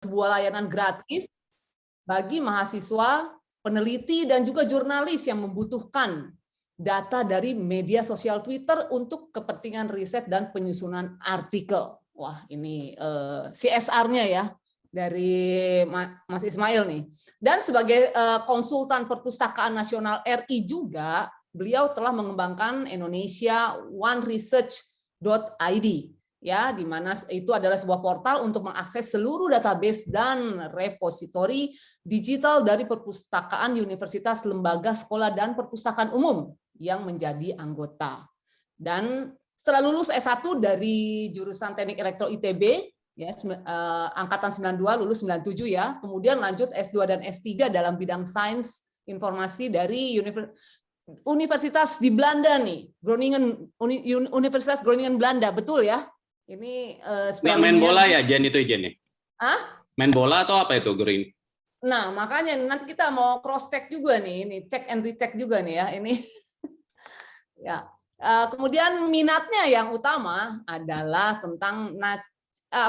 sebuah layanan gratis bagi mahasiswa, peneliti, dan juga jurnalis yang membutuhkan data dari media sosial Twitter untuk kepentingan riset dan penyusunan artikel. Wah, ini CSR-nya ya dari Mas Ismail nih. Dan sebagai konsultan Perpustakaan Nasional RI juga, beliau telah mengembangkan Indonesia One Research.id, ya, di mana itu adalah sebuah portal untuk mengakses seluruh database dan repositori digital dari perpustakaan, universitas, lembaga, sekolah, dan perpustakaan umum yang menjadi anggota. Dan setelah lulus S1 dari jurusan Teknik Elektro ITB, ya, angkatan 92, lulus 97 ya, kemudian lanjut S2 dan S3 dalam bidang sains informasi dari Universitas di Belanda nih, Groningen, Universitas Groningen Belanda, betul ya? Ini main bola ya, Jen, itu Jen ya? Hah? Main bola atau apa itu, Green? Nah, makanya nanti kita mau cross check juga nih, ini check and recheck juga nih ya, ini. Ya. Kemudian minatnya yang utama adalah tentang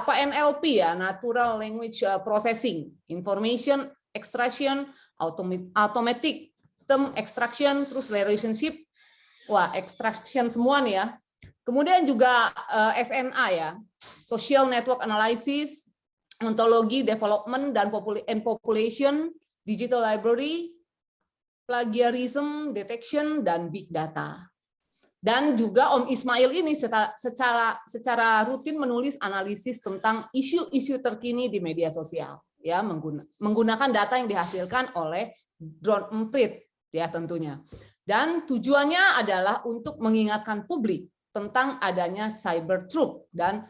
NLP ya, Natural Language Processing, Information Extraction, Automatic Term Extraction, terus relationship, wah extraction semua nih ya. Kemudian juga SNA ya, Social Network Analysis, Ontologi, Development dan Population, Digital Library, Plagiarism Detection, dan Big Data. Dan juga Om Ismail ini secara rutin menulis analisis tentang isu-isu terkini di media sosial, ya, menggunakan data yang dihasilkan oleh drone emprit, ya tentunya. Dan tujuannya adalah untuk mengingatkan publik tentang adanya cyber truth dan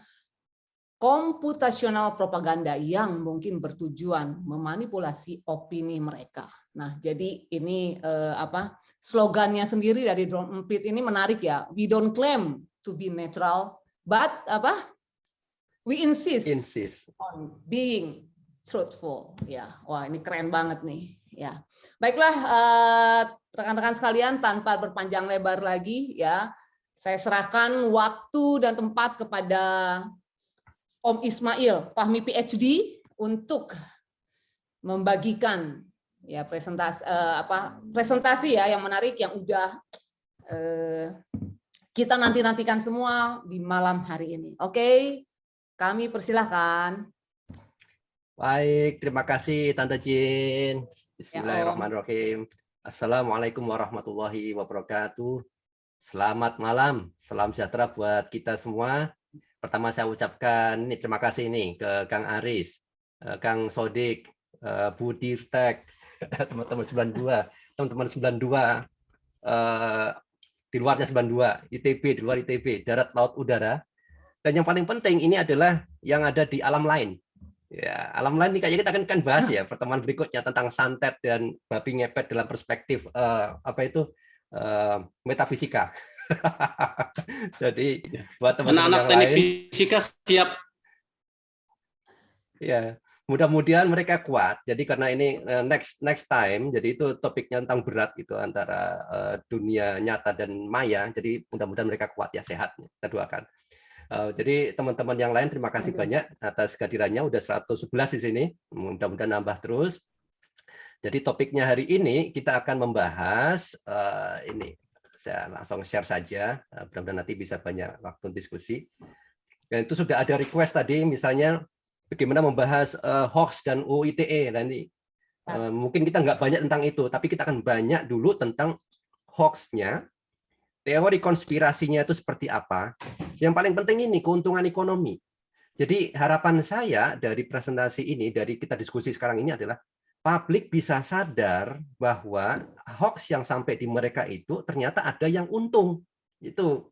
komputasional propaganda yang mungkin bertujuan memanipulasi opini mereka. Nah, jadi ini slogannya sendiri dari Drone Emprit ini menarik ya. We don't claim to be neutral, but we insist on being truthful. Ya, wah ini keren banget nih. Ya, baiklah rekan-rekan sekalian, tanpa berpanjang lebar lagi ya, saya serahkan waktu dan tempat kepada Om Ismail Fahmi PhD untuk membagikan ya presentasi ya yang menarik yang udah kita nantikan semua di malam hari ini. Oke, kami persilahkan. Baik, terima kasih Tante Jin. Bismillahirrahmanirrahim. Assalamualaikum warahmatullahi wabarakatuh. Selamat malam, salam sejahtera buat kita semua. Pertama saya ucapkan ini terima kasih nih ke Kang Aris, Kang Sodik, Bu Dirtek, teman-teman 92, di luarnya 92, ITB, di luar ITB, darat, laut, udara. Dan yang paling penting ini adalah yang ada di alam lain. Ya, alam lain ini kayaknya kita akan bahas ya pertemuan berikutnya tentang santet dan babi ngepet dalam perspektif metafisika. Jadi buat teman-teman yang lain, fisika siap. Ya, mudah-mudahan mereka kuat. Jadi karena ini next time, jadi itu topiknya tentang berat gitu antara dunia nyata dan maya. Jadi mudah-mudahan mereka kuat ya, sehat. Kita doakan. Jadi teman-teman yang lain terima kasih banyak atas kehadirannya. Udah 111 di sini. Mudah-mudahan nambah terus. Jadi topiknya hari ini kita akan membahas ini. Saya langsung share saja, mudah-mudahan nanti bisa banyak waktu diskusi. Dan itu sudah ada request tadi, misalnya bagaimana membahas hoax dan UU ITE. Nanti mungkin kita nggak banyak tentang itu, tapi kita akan banyak dulu tentang hoax-nya, teori konspirasinya itu seperti apa. Yang paling penting ini keuntungan ekonomi. Jadi harapan saya dari presentasi ini, dari kita diskusi sekarang ini adalah publik bisa sadar bahwa hoax yang sampai di mereka itu ternyata ada yang untung. Itu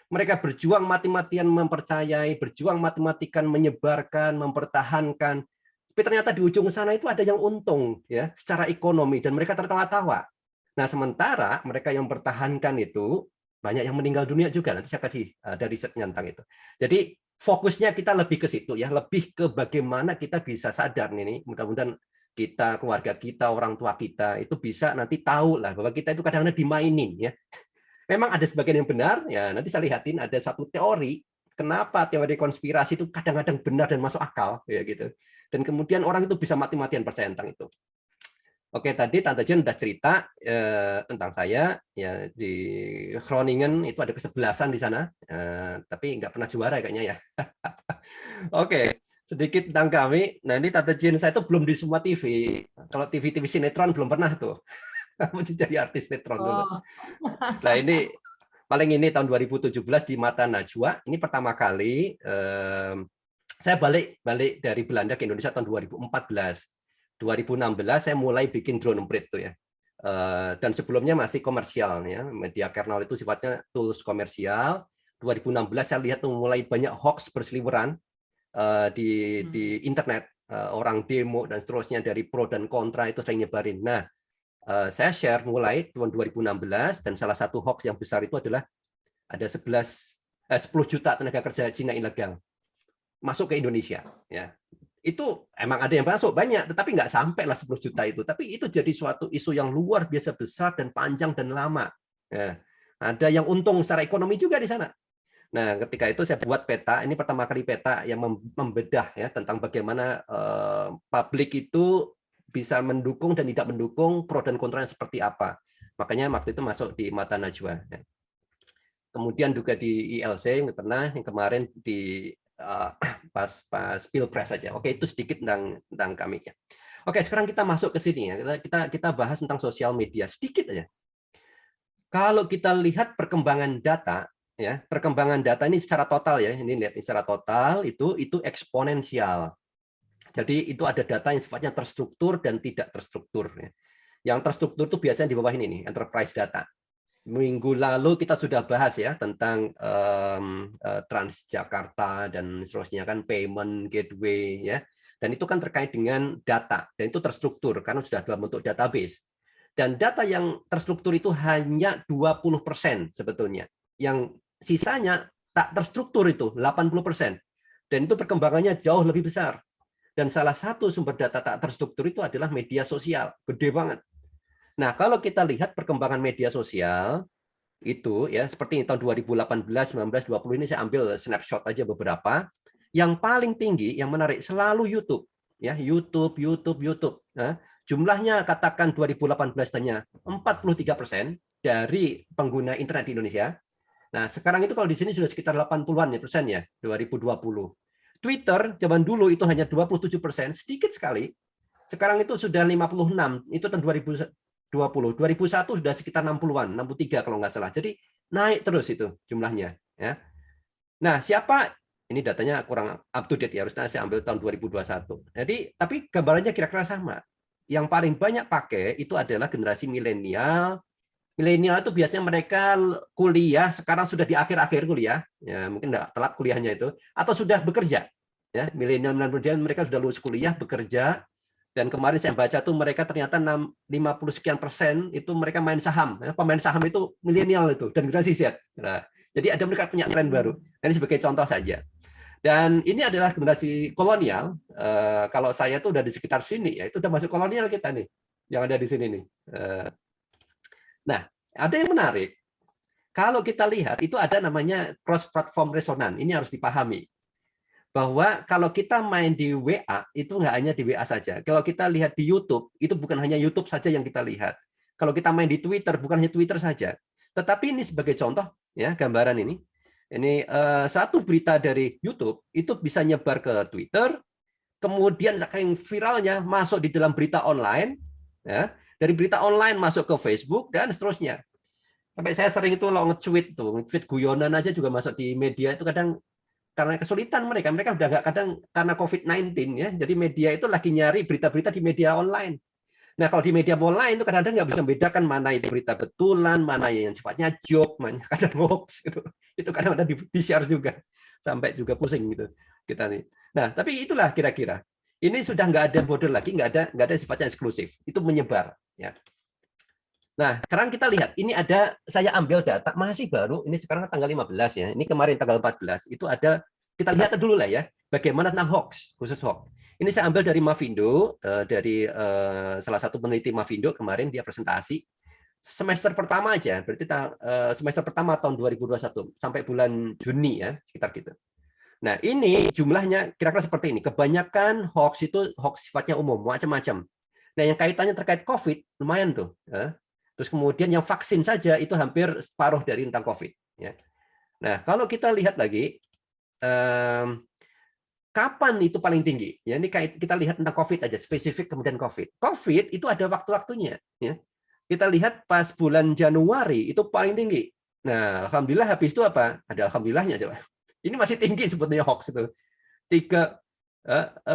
mereka berjuang mati-matian mempercayai, berjuang mati-matikan menyebarkan, mempertahankan. Tapi ternyata di ujung sana itu ada yang untung ya secara ekonomi dan mereka tertawa-tawa. Nah, sementara mereka yang mempertahankan itu banyak yang meninggal dunia juga. Nanti saya kasih ada risetnya tentang itu. Jadi fokusnya kita lebih ke situ ya, lebih ke bagaimana kita bisa sadar nih, mudah-mudahan kita, keluarga kita, orang tua kita itu bisa nanti tahu lah bahwa kita itu kadang-kadang dimainin ya. Memang ada sebagian yang benar ya, nanti saya lihatin ada satu teori kenapa teori konspirasi itu kadang-kadang benar dan masuk akal, ya gitu. Dan kemudian orang itu bisa mati-matian percaya tentang itu. Oke, tadi Tante Jen udah cerita tentang saya, ya di Groningen itu ada kesebelasan di sana, tapi nggak pernah juara kayaknya ya. Oke, sedikit tentang kami. Nah ini Tante Jen saya itu belum di semua TV. Kalau TV sinetron belum pernah tuh. Kamu jadi artis sinetron dulu. Nah ini paling ini tahun 2017 di Mata Najwa. Ini pertama kali saya balik dari Belanda ke Indonesia tahun 2014. 2016 saya mulai bikin drone emprit tuh ya. Dan sebelumnya masih komersial ya. Media kernel itu sifatnya tools komersial. 2016 saya lihat tuh mulai banyak hoax berseliweran di internet, orang demo dan seterusnya dari pro dan kontra itu sering nyebarin. Nah, saya share mulai tahun 2016 dan salah satu hoax yang besar itu adalah ada 10 juta tenaga kerja Cina ilegal masuk ke Indonesia ya. Itu emang ada yang masuk banyak, tetapi nggak sampai lah 10 juta itu. Tapi itu jadi suatu isu yang luar biasa besar dan panjang dan lama. Ya. Ada yang untung secara ekonomi juga di sana. Nah, ketika itu saya buat peta. Ini pertama kali peta yang membedah ya tentang bagaimana publik itu bisa mendukung dan tidak mendukung, pro dan kontra seperti apa. Makanya waktu itu masuk di Mata Najwa. Ya. Kemudian juga di ILC yang pernah, yang kemarin di pas Pilpres saja. Oke, itu sedikit tentang kami ya. Oke, sekarang kita masuk ke sini ya. Kita bahas tentang sosial media sedikit aja. Kalau kita lihat perkembangan data ya, perkembangan data ini secara total ya. Ini lihat secara total itu eksponensial. Jadi itu ada data yang sifatnya terstruktur dan tidak terstruktur ya. Yang terstruktur itu biasanya di bawah ini nih, enterprise data. Minggu lalu kita sudah bahas ya tentang Transjakarta dan seterusnya kan payment gateway ya, dan itu kan terkait dengan data dan itu terstruktur karena sudah dalam bentuk database. Dan data yang terstruktur itu hanya 20% sebetulnya, yang sisanya tak terstruktur itu 80%, dan itu perkembangannya jauh lebih besar. Dan salah satu sumber data tak terstruktur itu adalah media sosial, gede banget. Nah, kalau kita lihat perkembangan media sosial itu ya seperti tahun 2018, 19, 20 ini saya ambil snapshot aja beberapa. Yang paling tinggi, yang menarik selalu YouTube ya, YouTube. Nah, jumlahnya katakan 2018 hanya 43% dari pengguna internet di Indonesia. Nah, sekarang itu kalau di sini sudah sekitar 80-an persen ya 2020. Twitter zaman dulu itu hanya 27%, sedikit sekali. Sekarang itu sudah 56, itu tahun 2021 sudah sekitar 60-an, 63 kalau nggak salah. Jadi naik terus itu jumlahnya. Ya. Nah, siapa? Ini datanya kurang up to date ya, harusnya saya ambil tahun 2021. Jadi, tapi gambarannya kira-kira sama. Yang paling banyak pakai itu adalah generasi milenial. Milenial itu biasanya mereka kuliah, sekarang sudah di akhir-akhir kuliah, ya mungkin nggak telat kuliahnya itu, atau sudah bekerja. Ya, milenial mereka sudah lulus kuliah, bekerja. Dan kemarin saya baca tuh mereka ternyata 50 sekian persen itu mereka main saham. Pemain saham itu milenial itu dan generasi Z. Nah, jadi ada mereka punya tren baru. Ini sebagai contoh saja. Dan ini adalah generasi kolonial. Kalau saya tuh udah di sekitar sini ya, itu udah masuk kolonial kita nih, yang ada di sini nih. Nah, ada yang menarik. Kalau kita lihat itu ada namanya cross platform resonan. Ini harus dipahami. Bahwa kalau kita main di WA, itu nggak hanya di WA saja. Kalau kita lihat di YouTube, itu bukan hanya YouTube saja yang kita lihat. Kalau kita main di Twitter, bukan hanya Twitter saja. Tetapi ini sebagai contoh, ya gambaran ini. Ini satu berita dari YouTube, itu bisa nyebar ke Twitter, kemudian saking viralnya masuk di dalam berita online, ya, dari berita online masuk ke Facebook, dan seterusnya. Sampai saya sering itu lo nge-tweet tuh, nge-tweet guyonan aja juga masuk di media itu kadang karena kesulitan mereka udah nggak kadang karena COVID-19 ya, jadi media itu lagi nyari berita-berita di media online. Nah kalau di media online itu kadang-kadang nggak bisa membedakan mana itu berita betulan, mana yang sifatnya joke, mana kadang hoax gitu. Itu kadang ada di share juga, sampai juga pusing gitu kita nih. Nah tapi itulah kira-kira. Ini sudah nggak ada border lagi, nggak ada sifatnya eksklusif. Itu menyebar ya. Nah, sekarang kita lihat, ini ada, saya ambil data, masih baru, ini sekarang tanggal 15 ya, ini kemarin tanggal 14, itu ada, kita lihat dulu lah ya, bagaimana tentang hoax, khusus hoax. Ini saya ambil dari Mavindo, dari salah satu peneliti Mavindo, kemarin dia presentasi, semester pertama aja, berarti semester pertama tahun 2021 sampai bulan Juni ya, sekitar gitu. Nah, ini jumlahnya kira-kira seperti ini. Kebanyakan hoax itu hoax sifatnya umum, macam-macam. Nah, yang kaitannya terkait COVID lumayan tuh. Ya. Terus kemudian yang vaksin saja itu hampir separuh dari tentang COVID. Ya. Nah, kalau kita lihat lagi, kapan itu paling tinggi? Ya, ini kita lihat tentang COVID aja, spesifik kemudian COVID. COVID itu ada waktu-waktunya. Ya. Kita lihat pas bulan Januari itu paling tinggi. Nah, alhamdulillah habis itu apa? Ada alhamdulillahnya coba. Ini masih tinggi sebetulnya hoax itu.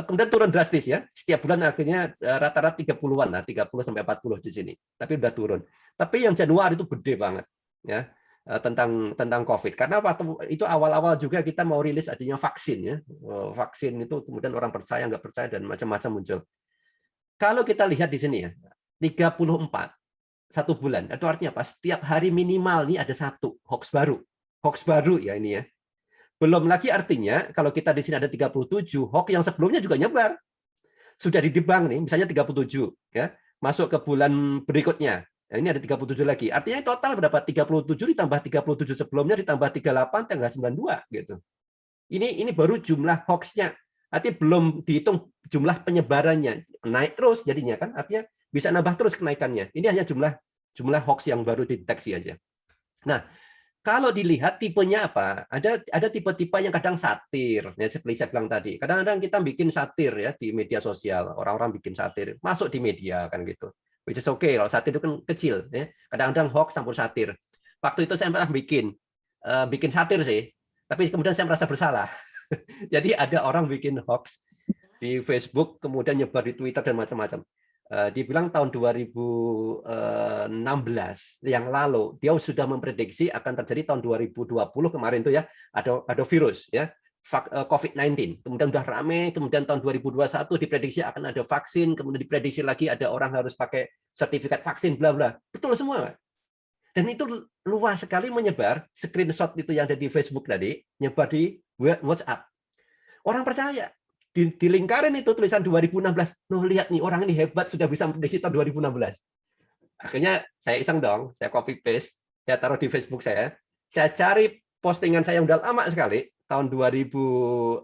Kemudian turun drastis ya. Setiap bulan akhirnya rata-rata 30-an lah, 30 sampai 40 di sini. Tapi udah turun. Tapi yang Januari itu gede banget ya. Tentang COVID. Karena waktu itu awal-awal juga kita mau rilis adanya vaksin ya. Vaksin itu kemudian orang percaya nggak percaya dan macam-macam muncul. Kalau kita lihat di sini ya, 34 satu bulan. Itu artinya apa? Setiap hari minimal nih ada satu hoax baru. Hoax baru ya ini ya. Belum lagi artinya kalau kita di sini ada 37 hoax yang sebelumnya juga nyebar. Sudah didebang nih, misalnya 37 ya. Masuk ke bulan berikutnya. Nah, ini ada 37 lagi. Artinya total berapa? 37 ditambah 37 sebelumnya ditambah 38 tanggal 92 gitu. Ini baru jumlah hoax-nya. Artinya belum dihitung jumlah penyebarannya. Naik terus jadinya kan. Artinya bisa nambah terus kenaikannya. Ini hanya jumlah hoax yang baru dideteksi aja. Nah, kalau dilihat tipenya apa? Ada tipe-tipe yang kadang satir, ya seperti saya bilang tadi. Kadang-kadang kita bikin satir ya di media sosial, orang-orang bikin satir, masuk di media kan gitu. Which is okay, kalau satir itu kan kecil, ya. Kadang-kadang hoax campur satir. Waktu itu saya pernah bikin satir sih, tapi kemudian saya merasa bersalah. Jadi ada orang bikin hoax di Facebook, kemudian nyebar di Twitter dan macam-macam. Dibilang tahun 2016 yang lalu dia sudah memprediksi akan terjadi tahun 2020 kemarin tuh ya ada virus ya COVID-19, kemudian udah rame, kemudian tahun 2021 diprediksi akan ada vaksin, kemudian diprediksi lagi ada orang harus pakai sertifikat vaksin bla bla, betul semua dan itu luas sekali menyebar. Screenshot itu yang ada di Facebook tadi nyebar di WhatsApp, orang percaya. Di lingkaran itu tulisan 2016. Nuh, lihat nih orang ini hebat sudah bisa memprediksi tahun 2016. Akhirnya saya iseng dong, saya copy paste, saya taruh di Facebook saya. Saya cari postingan saya yang udah lama sekali, tahun 2014.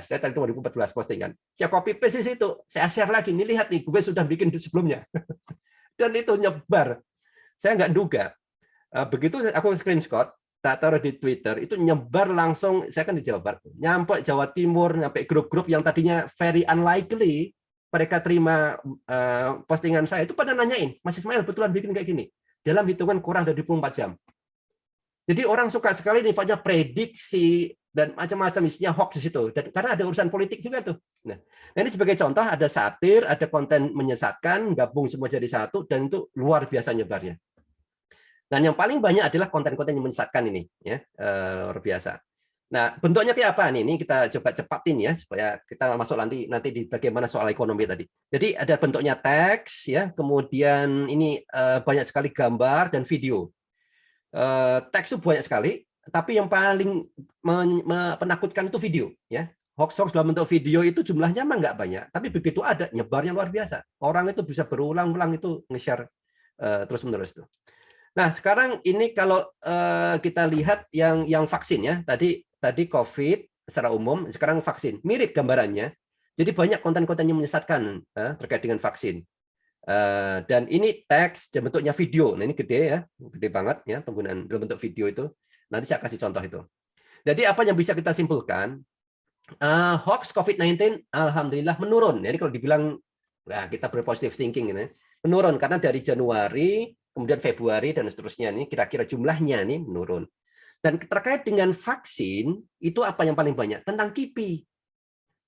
Saya cari 2014 postingan. Saya copy paste di situ. Saya share lagi, nih lihat nih, gue sudah bikin sebelumnya. Dan itu nyebar. Saya nggak duga. Begitu aku screenshot, tak taruh di Twitter, itu nyebar langsung. Saya kan di Jawa Barat, nyampe Jawa Timur, nyampe grup-grup yang tadinya very unlikely mereka terima postingan saya, itu pada nanyain, Mas Ismail betulan bikin kayak gini, dalam hitungan kurang dari 24 jam. Jadi orang suka sekali sifatnya prediksi dan macam-macam isinya hoax di situ, dan karena ada urusan politik juga tuh. Nah, ini sebagai contoh, ada satir, ada konten menyesatkan, gabung semua jadi satu, dan itu luar biasa nyebarnya. Dan yang paling banyak adalah konten-konten yang menyesatkan ini, ya luar biasa. Nah, bentuknya kayak apa nih? Ini kita coba cepatin ya supaya kita masuk nanti di bagaimana soal ekonomi tadi. Jadi ada bentuknya teks, ya, kemudian ini banyak sekali gambar dan video. Teks itu banyak sekali, tapi yang paling menakutkan itu video, ya. Hoax dalam bentuk video itu jumlahnya memang nggak banyak, tapi begitu ada nyebarnya luar biasa. Orang itu bisa berulang-ulang itu nge-share terus-menerus tuh. Nah, sekarang ini kalau kita lihat yang vaksin ya, tadi COVID secara umum, sekarang vaksin. Mirip gambarannya. Jadi banyak konten-konten yang menyesatkan terkait dengan vaksin. Dan ini teks dan bentuknya video. Nah, ini gede ya, gede banget ya penggunaan dalam bentuk video itu. Nanti saya kasih contoh itu. Jadi apa yang bisa kita simpulkan? Hoax COVID-19 alhamdulillah menurun. Jadi kalau dibilang kita berpositive thinking ini, menurun karena dari Januari kemudian Februari dan seterusnya ini kira-kira jumlahnya nih menurun. Dan terkait dengan vaksin itu apa yang paling banyak? Tentang KIPI.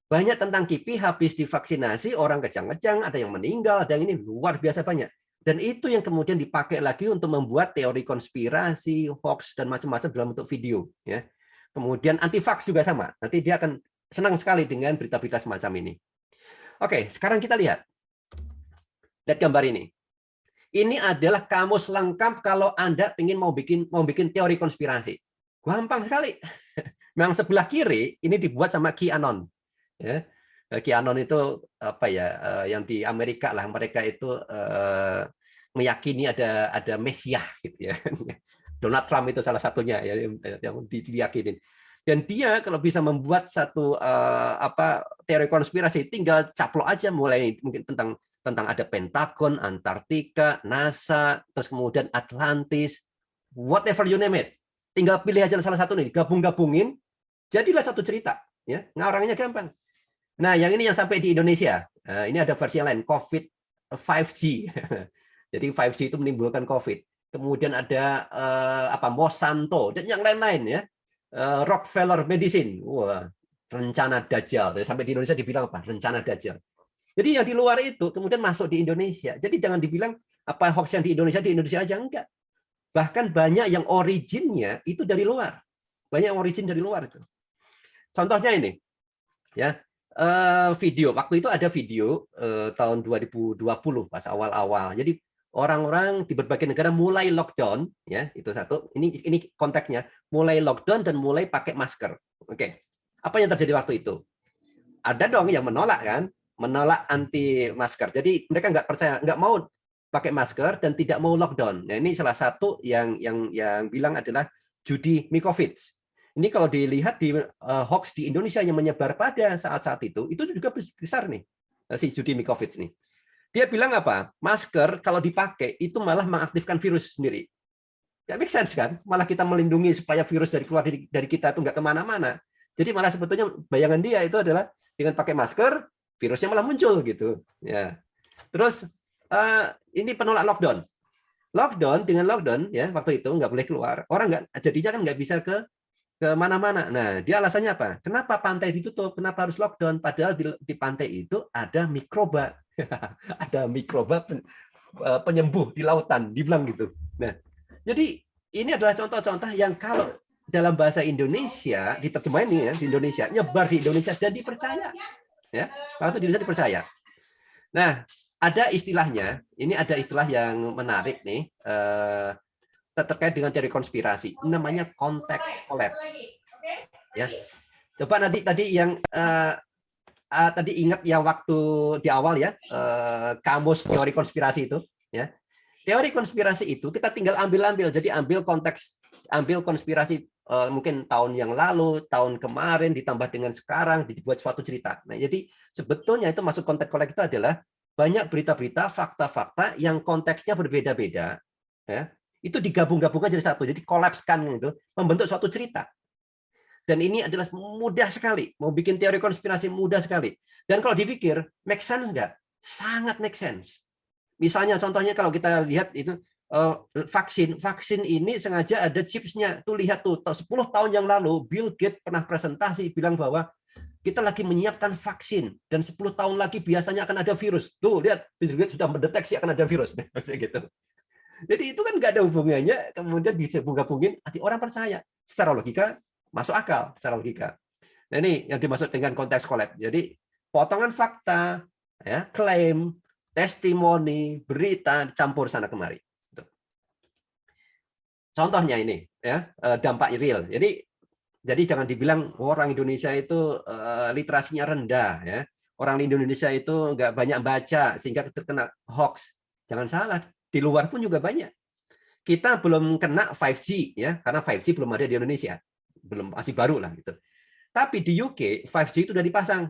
Banyak tentang KIPI, habis divaksinasi orang kejang-kejang, ada yang meninggal, ada yang ini luar biasa banyak. Dan itu yang kemudian dipakai lagi untuk membuat teori konspirasi, hoax dan macam-macam dalam bentuk video, ya. Kemudian anti-vax juga sama. Nanti dia akan senang sekali dengan berita-berita semacam ini. Oke, sekarang kita lihat. Lihat gambar ini. Ini adalah kamus lengkap kalau Anda ingin mau bikin teori konspirasi. Gampang sekali. Memang sebelah kiri ini dibuat sama QAnon. Ya. QAnon itu apa ya? Yang di Amerika lah, mereka itu meyakini ada Mesiah gitu ya. Donald Trump itu salah satunya ya yang diyakinin. Dan dia kalau bisa membuat satu teori konspirasi, tinggal caplok aja, mulai mungkin tentang ada Pentagon, Antartika, NASA, terus kemudian Atlantis, whatever you name it. Tinggal pilih aja salah satu nih, gabung-gabungin, jadilah satu cerita. Ya, ngarangnya gampang. Nah, yang ini yang sampai di Indonesia. Ini ada versi yang lain, COVID 5G. Jadi 5G itu menimbulkan COVID. Kemudian ada Monsanto dan yang lain-lain ya. Rockefeller Medicine, wah, rencana Dajjal. Sampai di Indonesia dibilang apa? Rencana Dajjal. Jadi yang di luar itu kemudian masuk di Indonesia. Jadi jangan dibilang apa hoax yang di Indonesia aja, enggak. Bahkan banyak yang originnya itu dari luar. Banyak yang origin dari luar itu. Contohnya ini, ya video. Waktu itu ada video tahun 2020 pas awal-awal. Jadi orang-orang di berbagai negara mulai lockdown, ya itu satu. Ini konteksnya, mulai lockdown dan mulai pakai masker. Oke, apa yang terjadi waktu itu? Ada dong yang menolak kan, menolak anti masker. Jadi mereka nggak percaya, nggak mau pakai masker dan tidak mau lockdown. Nah ini salah satu yang bilang adalah Judy Mikovits. Ini kalau dilihat di hoax di Indonesia yang menyebar pada saat-saat itu juga besar nih si Judy Mikovits nih. Dia bilang apa? Masker kalau dipakai itu malah mengaktifkan virus sendiri. Nggak make sense kan? Malah kita melindungi supaya virus keluar dari kita itu nggak kemana-mana. Jadi malah sebetulnya bayangan dia itu adalah dengan pakai masker, virusnya malah muncul gitu. Ya. Terus ini penolak lockdown. Dengan lockdown ya waktu itu nggak boleh keluar. Orang jadinya kan nggak bisa ke mana-mana. Nah, dia alasannya apa? Kenapa pantai ditutup? Kenapa harus lockdown? Padahal di pantai itu ada mikroba. Ada mikroba penyembuh di lautan, dibilang gitu. Nah, jadi ini adalah contoh-contoh yang kalau dalam bahasa Indonesia diterjemahin ya di Indonesia, nyebar di Indonesia dan dipercaya. Ya, waktu di Indonesia dipercaya. Nah, ada istilahnya, ini ada istilah yang menarik nih terkait dengan teori konspirasi, namanya konteks collapse. Ya, coba nanti tadi yang tadi ingat yang waktu di awal ya, kamus teori konspirasi itu, ya. Teori konspirasi itu kita tinggal ambil. Jadi ambil konteks, ambil konspirasi mungkin tahun yang lalu, tahun kemarin ditambah dengan sekarang dibuat suatu cerita. Nah, jadi sebetulnya itu masuk konteks collapse itu adalah banyak berita-berita, fakta-fakta yang konteksnya berbeda-beda, ya. Itu digabung-gabungkan jadi satu. Jadi kolapskan itu, membentuk suatu cerita. Dan ini adalah mudah sekali. Mau bikin teori konspirasi mudah sekali. Dan kalau dipikir, make sense nggak? Sangat make sense. Misalnya contohnya kalau kita lihat itu vaksin ini sengaja ada chipsnya. Tuh lihat tuh, 10 tahun yang lalu Bill Gates pernah presentasi bilang bahwa kita lagi menyiapkan vaksin dan 10 tahun lagi biasanya akan ada virus. Tuh lihat, Bill Gates sudah mendeteksi akan ada virus. Gitu. Jadi itu kan nggak ada hubungannya. Kemudian digabung-gabungin, orang percaya. Secara logika masuk akal secara logika. Nah ini yang dimaksud dengan konteks collapse. Jadi potongan fakta, ya, klaim, testimoni, berita campur sana kemari. Contohnya ini, ya, dampak real. Jadi jangan dibilang orang Indonesia itu literasinya rendah, ya. Orang Indonesia itu nggak banyak baca sehingga terkena hoax. Jangan salah, di luar pun juga banyak. Kita belum kena 5G, ya, karena 5G belum ada di Indonesia. Belum, masih baru lah gitu. Tapi di UK 5G itu udah dipasang,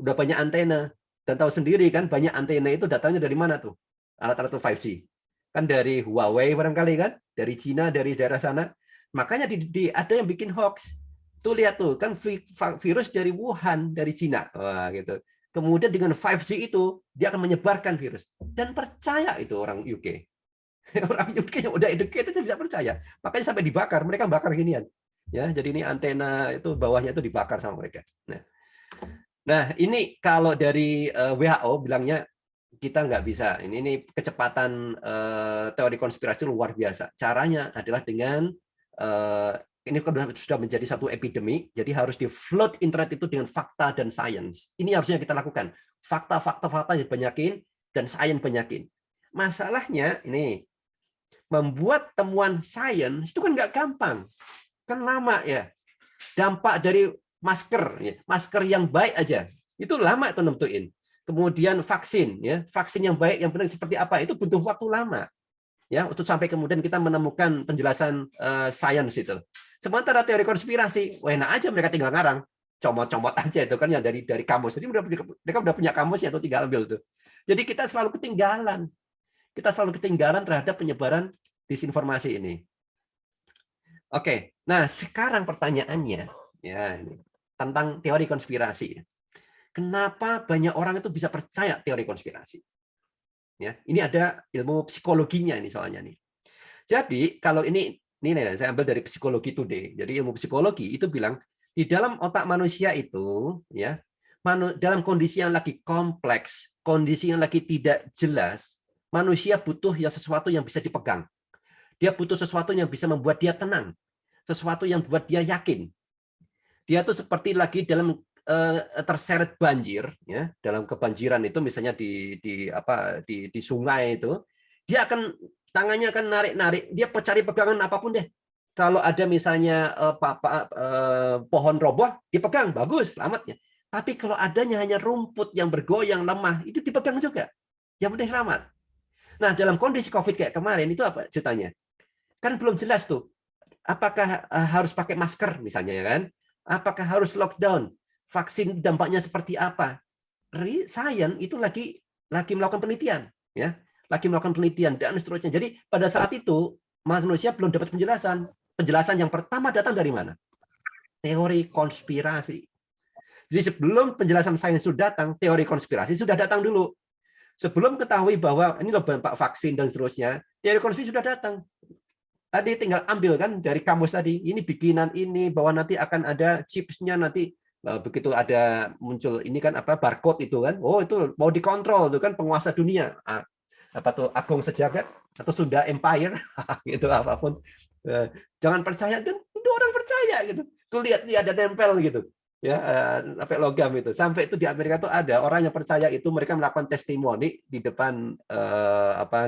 udah banyak antena, dan tahu sendiri kan banyak antena itu datangnya dari mana tuh alat-alat 5G kan dari Huawei barangkali kan, dari Cina, dari daerah sana. Makanya ada yang bikin hoax tuh, lihat tuh kan virus dari Wuhan, dari Cina. Wah, gitu. Kemudian dengan 5G itu dia akan menyebarkan virus dan percaya itu orang UK. Orang UK yang udah educated bisa percaya, makanya sampai dibakar, mereka bakar ginian. Ya, jadi ini antena itu bawahnya itu dibakar sama mereka. Nah ini kalau dari WHO bilangnya kita nggak bisa. Ini kecepatan teori konspirasi luar biasa. Caranya adalah dengan ini sudah menjadi satu epidemi. Jadi harus di flood internet itu dengan fakta dan sains. Ini harusnya kita lakukan. Fakta dibanyakin dan sains banyakin. Masalahnya ini membuat temuan sains itu kan nggak gampang. Kan lama ya. Dampak dari masker yang baik aja itu lama itu nentuin. Kemudian vaksin, ya, vaksin yang baik yang benar seperti apa itu butuh waktu lama. ya, untuk sampai kemudian kita menemukan penjelasan sains itu. Sementara teori konspirasi, enak aja mereka tinggal ngarang, comot-comot aja itu kan yang dari kamus. Jadi mereka udah punya kamusnya tuh, tinggal ambil tuh. Jadi kita selalu ketinggalan. Kita selalu ketinggalan terhadap penyebaran disinformasi ini. Oke, nah sekarang pertanyaannya ya ini tentang teori konspirasi. Kenapa banyak orang itu bisa percaya teori konspirasi? Ya, ini ada ilmu psikologinya ini soalnya nih. Jadi kalau ini nih, saya ambil dari Psikologi Today. Jadi ilmu psikologi itu bilang di dalam otak manusia itu ya, dalam kondisi yang lagi kompleks, kondisi yang lagi tidak jelas, manusia butuh sesuatu yang bisa dipegang. Dia butuh sesuatu yang bisa membuat dia tenang, sesuatu yang buat dia yakin. Dia tuh seperti lagi dalam terseret banjir, ya, dalam kebanjiran itu misalnya di sungai itu, dia akan tangannya akan narik-narik, dia cari pegangan apapun deh. Kalau ada misalnya pohon roboh, dipegang, bagus, selamatnya. Tapi kalau adanya hanya rumput yang bergoyang lemah, itu dipegang juga. Yang penting selamat. Nah, dalam kondisi COVID kayak kemarin itu apa ceritanya? Kan belum jelas tuh. Apakah harus pakai masker misalnya ya kan? Apakah harus lockdown? Vaksin dampaknya seperti apa? Sains itu lagi melakukan penelitian, ya. Lagi melakukan penelitian dan seterusnya. Jadi pada saat itu manusia belum dapat penjelasan. Penjelasan yang pertama datang dari mana? Teori konspirasi. Jadi sebelum penjelasan sains sudah datang, teori konspirasi sudah datang dulu. Sebelum ketahui bahwa ini loh dampak vaksin dan seterusnya, teori konspirasi sudah datang. Tadi tinggal ambil kan dari kamus tadi, ini bikinan ini, bahwa nanti akan ada chipsnya nanti, begitu ada muncul ini kan apa barcode itu kan, oh itu mau dikontrol itu kan penguasa dunia, apa tuh Agung Sejagat atau Sunda Empire, gitu apapun, jangan percaya dan itu orang percaya gitu, tuh lihat nih ada nempel gitu. Ya, sampai logam itu. Sampai itu di Amerika tuh ada orang yang percaya itu, mereka melakukan testimoni di depan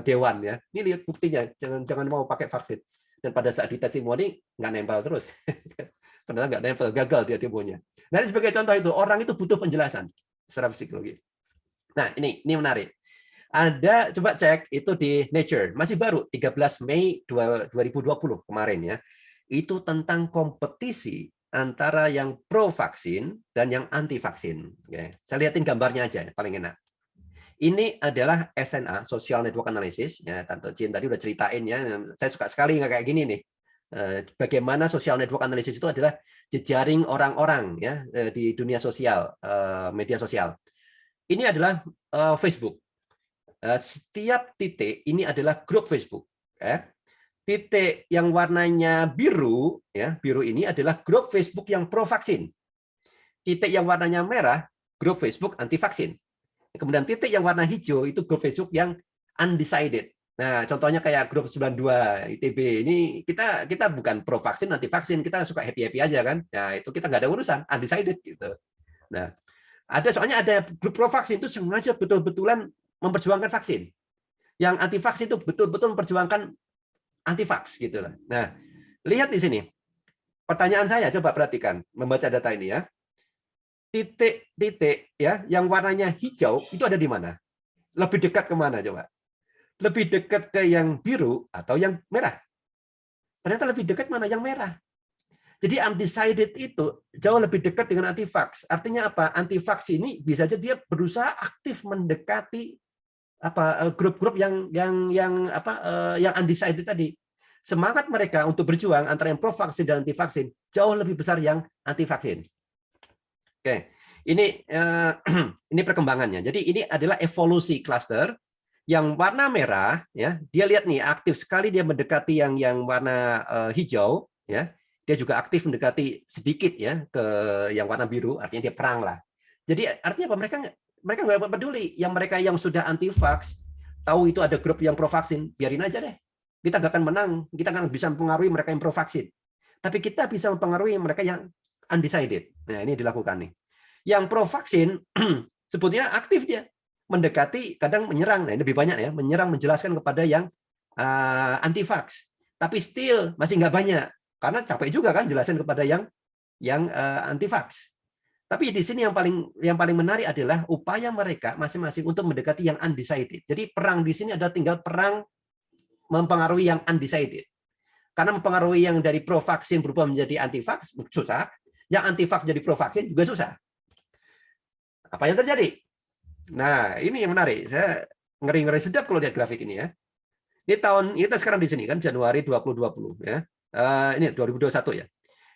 dewan ya. Ini lihat buktinya, jangan mau pakai vaksin. Dan pada saat di testimoni nggak nempel terus. Padahal nggak nempel, gagal dia demonya. Nah, ini sebagai contoh itu, orang itu butuh penjelasan secara psikologi. Nah, ini menarik. Ada, coba cek itu di Nature, masih baru 13 Mei 2020 kemarin ya. Itu tentang kompetisi antara yang pro vaksin dan yang anti vaksin. Oke. Saya lihatin gambarnya aja, paling enak. Ini adalah SNA, Social Network Analysis. Ya, Tante Jin tadi udah ceritain ya. Saya suka sekali nggak kayak gini nih. Bagaimana Social Network Analysis itu adalah jejaring orang-orang ya di dunia sosial, media sosial. Ini adalah Facebook. Setiap titik ini adalah grup Facebook. Ya. Titik yang warnanya biru, ya biru ini adalah grup Facebook yang pro vaksin. Titik yang warnanya merah, grup Facebook anti vaksin. Kemudian titik yang warna hijau itu grup Facebook yang undecided. Nah, contohnya kayak grup 92 ITB ini kita bukan pro vaksin anti vaksin, kita suka happy aja kan. Nah, itu kita nggak ada urusan, undecided gitu. Nah, soalnya ada grup pro vaksin itu sengaja betul-betulan memperjuangkan vaksin. Yang anti vaksin itu betul-betul memperjuangkan anti-vax gitu. Nah, lihat di sini. Pertanyaan saya, coba perhatikan, membaca data ini ya. Titik-titik ya, yang warnanya hijau itu ada di mana? Lebih dekat kemana coba? Lebih dekat ke yang biru atau yang merah? Ternyata lebih dekat mana? Yang merah. Jadi undecided itu jauh lebih dekat dengan anti-vax. Artinya apa? Anti-vax ini bisa saja dia berusaha aktif mendekati grup-grup yang undecided tadi. Semangat mereka untuk berjuang antara yang pro vaksin dan anti vaksin jauh lebih besar yang anti vaksin. Oke, ini perkembangannya. Jadi ini adalah evolusi cluster yang warna merah ya. Dia lihat nih aktif sekali dia mendekati yang warna hijau ya. Dia juga aktif mendekati sedikit ya ke yang warna biru, artinya dia perang lah. Jadi artinya apa? Mereka nggak peduli. Yang mereka yang sudah anti-vax, tahu itu ada grup yang pro-vaksin, biarin aja deh. Kita nggak akan menang, kita nggak bisa mempengaruhi mereka yang pro-vaksin. Tapi kita bisa mempengaruhi mereka yang undecided. Nah, ini dilakukan nih. Yang pro-vaksin, sebetulnya aktif dia. Mendekati, kadang menyerang. Nah, ini lebih banyak ya. Menyerang, menjelaskan kepada yang anti-vax. Tapi still, masih nggak banyak. Karena capek juga kan jelasin kepada yang anti-vax. Tapi di sini yang paling menarik adalah upaya mereka masing-masing untuk mendekati yang undecided. Jadi perang di sini adalah tinggal perang mempengaruhi yang undecided. Karena mempengaruhi yang dari pro vaksin berubah menjadi anti vaks susah, yang anti vaks jadi pro vaksin juga susah. Apa yang terjadi? Nah, ini yang menarik. Saya ngeri-ngeri sedap kalau lihat grafik ini ya. Ini tahun kita sekarang di sini kan Januari 2020 ya. Ini 2021 ya.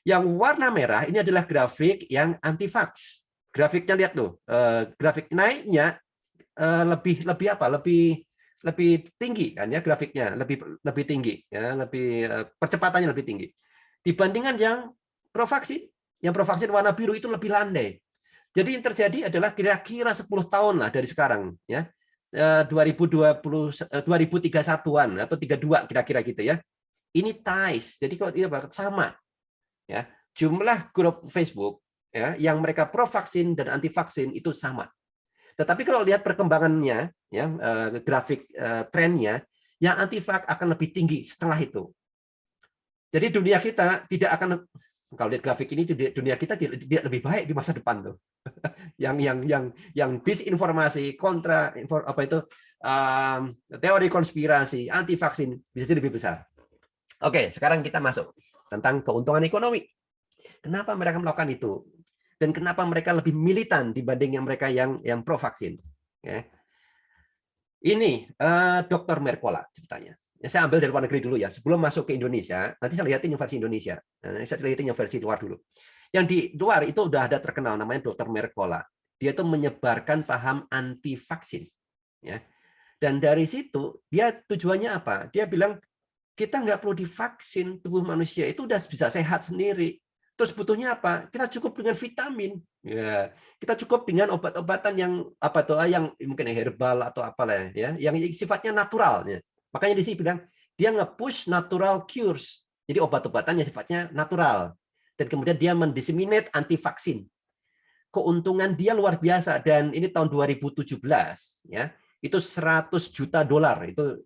Yang warna merah ini adalah grafik yang anti vaks. Grafiknya lihat tuh, grafik naiknya lebih apa? Lebih tinggi kan ya grafiknya, lebih tinggi ya, percepatannya lebih tinggi dibandingkan yang pro vaksin. Yang pro vaksin warna biru itu lebih landai. Jadi yang terjadi adalah kira-kira 10 tahun lah dari sekarang ya. 2031-an atau 32 kira-kira gitu ya. Ini ties. Jadi kalau dia sama ya. Jumlah grup Facebook ya yang mereka pro vaksin dan anti vaksin itu sama. Tetapi kalau lihat perkembangannya ya, grafik trennya, yang anti vaks akan lebih tinggi setelah itu. Jadi dunia kita tidak akan, kalau lihat grafik ini, dunia kita tidak lebih baik di masa depan tuh. yang disinformasi, kontra apa itu, teori konspirasi, anti vaksin bisa jadi lebih besar. Oke, sekarang kita masuk tentang keuntungan ekonomi. Kenapa mereka melakukan itu? Dan kenapa mereka lebih militan dibanding yang mereka yang pro vaksin? Ya. Ini Dr. Mercola ceritanya. Ya, saya ambil dari luar negeri dulu ya. Sebelum masuk ke Indonesia, nanti saya lihatin yang versi Indonesia. Saya lihatin yang versi luar dulu. Yang di luar itu udah ada terkenal namanya Dr. Mercola. Dia itu menyebarkan paham anti vaksin. Ya. Dan dari situ dia tujuannya apa? Dia bilang kita nggak perlu divaksin, tubuh manusia itu udah bisa sehat sendiri. Terus butuhnya apa? Kita cukup dengan vitamin. Ya, kita cukup dengan obat-obatan yang apa tuh, yang mungkin herbal atau apalah ya, yang sifatnya natural. Ya. Makanya di sini bilang dia nge-push natural cures. Jadi obat-obatan yang sifatnya natural. Dan kemudian dia mendiseminate anti vaksin. Keuntungan dia luar biasa dan ini tahun 2017 ya. Itu 100 juta dolar itu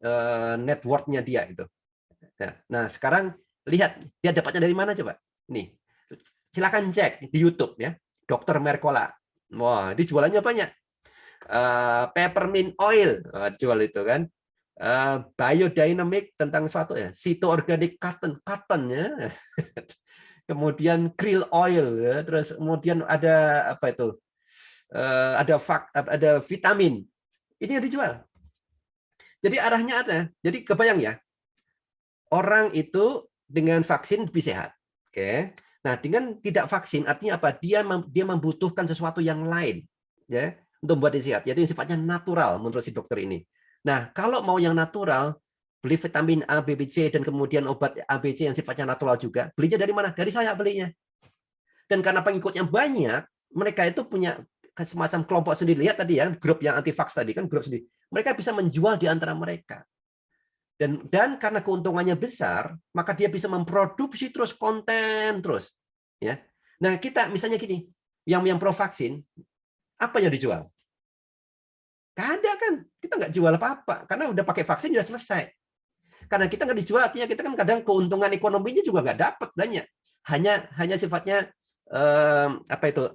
net worth-nya dia itu. Nah, sekarang lihat dia dapatnya dari mana coba? Nih. Silakan cek di YouTube ya, Dr. Mercola. Wah, itu jualannya banyak. Peppermint oil jual itu kan. Biodynamic tentang suatu ya, Cytoorganic cotton ya. Kemudian krill oil ya, terus kemudian ada apa itu? Ada vitamin. Ini yang dijual. Jadi arahnya ada. Jadi kebayang ya. Orang itu dengan vaksin lebih sehat. Oke. Nah, dengan tidak vaksin artinya apa? Dia membutuhkan sesuatu yang lain ya untuk membuat dia sehat, yaitu yang sifatnya natural menurut si dokter ini. Nah, kalau mau yang natural, beli vitamin A, B, B, C dan kemudian obat A, B, C yang sifatnya natural juga. Belinya dari mana? Dari saya belinya. Dan karena pengikutnya banyak, mereka itu punya semacam kelompok sendiri. Lihat tadi ya, grup yang anti vaks tadi kan grup sendiri. Mereka bisa menjual di antara mereka. Dan karena keuntungannya besar, maka dia bisa memproduksi terus konten terus, ya. Nah kita misalnya gini, yang pro vaksin, apa yang dijual? Gak ada kan? Kita nggak jual apa-apa karena udah pakai vaksin sudah selesai. Karena kita nggak dijual, artinya kita kan kadang keuntungan ekonominya juga nggak dapat banyak. Hanya sifatnya apa itu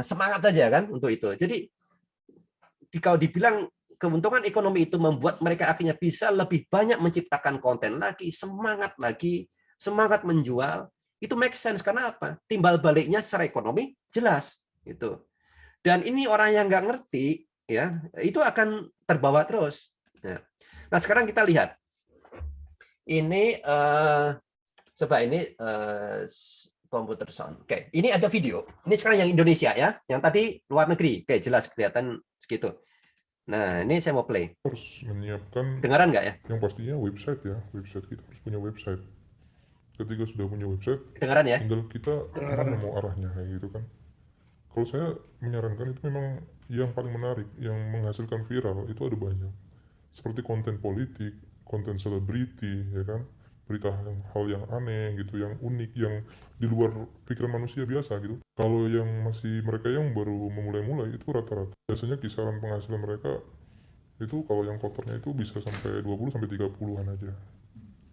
semangat saja kan untuk itu. Jadi kalau dibilang keuntungan ekonomi itu membuat mereka akhirnya bisa lebih banyak menciptakan konten lagi, semangat menjual, itu make sense karena apa? Timbal baliknya secara ekonomi jelas gitu. Dan ini orang yang nggak ngerti ya, itu akan terbawa terus. Nah, sekarang kita lihat. Ini coba ini komputer sound. Oke, ini ada video. Ini sekarang yang Indonesia ya, yang tadi luar negeri. Oke, jelas kelihatan segitu. Nah, ini saya mau play. Harus menyiapkan, dengaran nggak ya? yang pastinya website ya, website kita harus punya website. Ketika sudah punya website, dengaran ya? tinggal kita mana mau arahnya kayak gitu kan. Kalau saya menyarankan itu memang yang paling menarik, yang menghasilkan viral itu ada banyak. Seperti konten politik, konten selebriti, ya kan, berita hal yang aneh gitu, yang unik, yang di luar pikiran manusia biasa gitu. Kalau yang mereka yang baru memulai-mulai itu rata-rata biasanya kisaran penghasilan mereka itu kalau yang kotornya itu bisa sampai 20 sampai 30-an aja.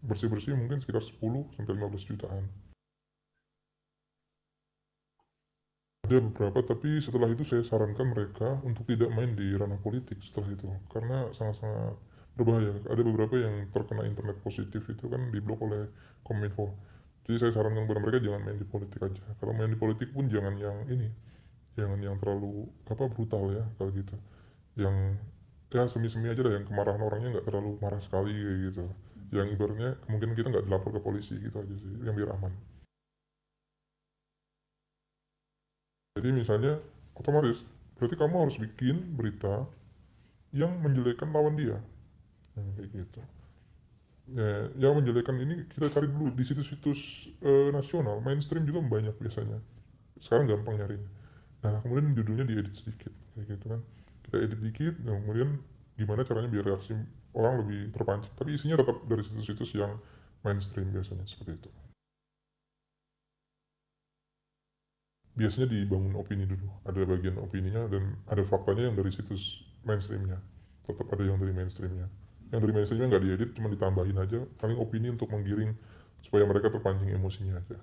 Bersih-bersih mungkin sekitar 10 sampai 15 jutaan. Ada beberapa, tapi setelah itu saya sarankan mereka untuk tidak main di ranah politik setelah itu, karena sangat-sangat berbahaya. Ada beberapa yang terkena internet positif itu kan diblok oleh Kominfo. Jadi saya sarankan kepada mereka jangan main di politik aja. Kalau main di politik pun jangan yang ini, jangan yang terlalu brutal ya kalau gitu. Yang ya semi-semi aja lah, yang kemarahan orangnya nggak terlalu marah sekali kayak gitu. Yang ibaratnya kemungkinan kita nggak dilapor ke polisi gitu aja sih, yang biar aman. Jadi misalnya otomatis berarti kamu harus bikin berita yang menjelekkan lawan dia, kayak gitu. Ya, yang menjelekkan ini kita cari dulu di situs-situs nasional, mainstream juga banyak biasanya. Sekarang gampang nyarinya. Nah, kemudian judulnya diedit sedikit, kayak gitu kan. Kita edit dikit, nah, kemudian gimana caranya biar reaksi orang lebih terpancing. Tapi isinya tetap dari situs-situs yang mainstream biasanya, seperti itu. Biasanya dibangun opini dulu. Ada bagian opininya dan ada faktanya yang dari situs mainstreamnya. Tetap ada yang dari mainstreamnya. Yang dari mainstreamnya nggak diedit, cuma ditambahin aja. Paling opini untuk menggiring supaya mereka terpancing emosinya aja.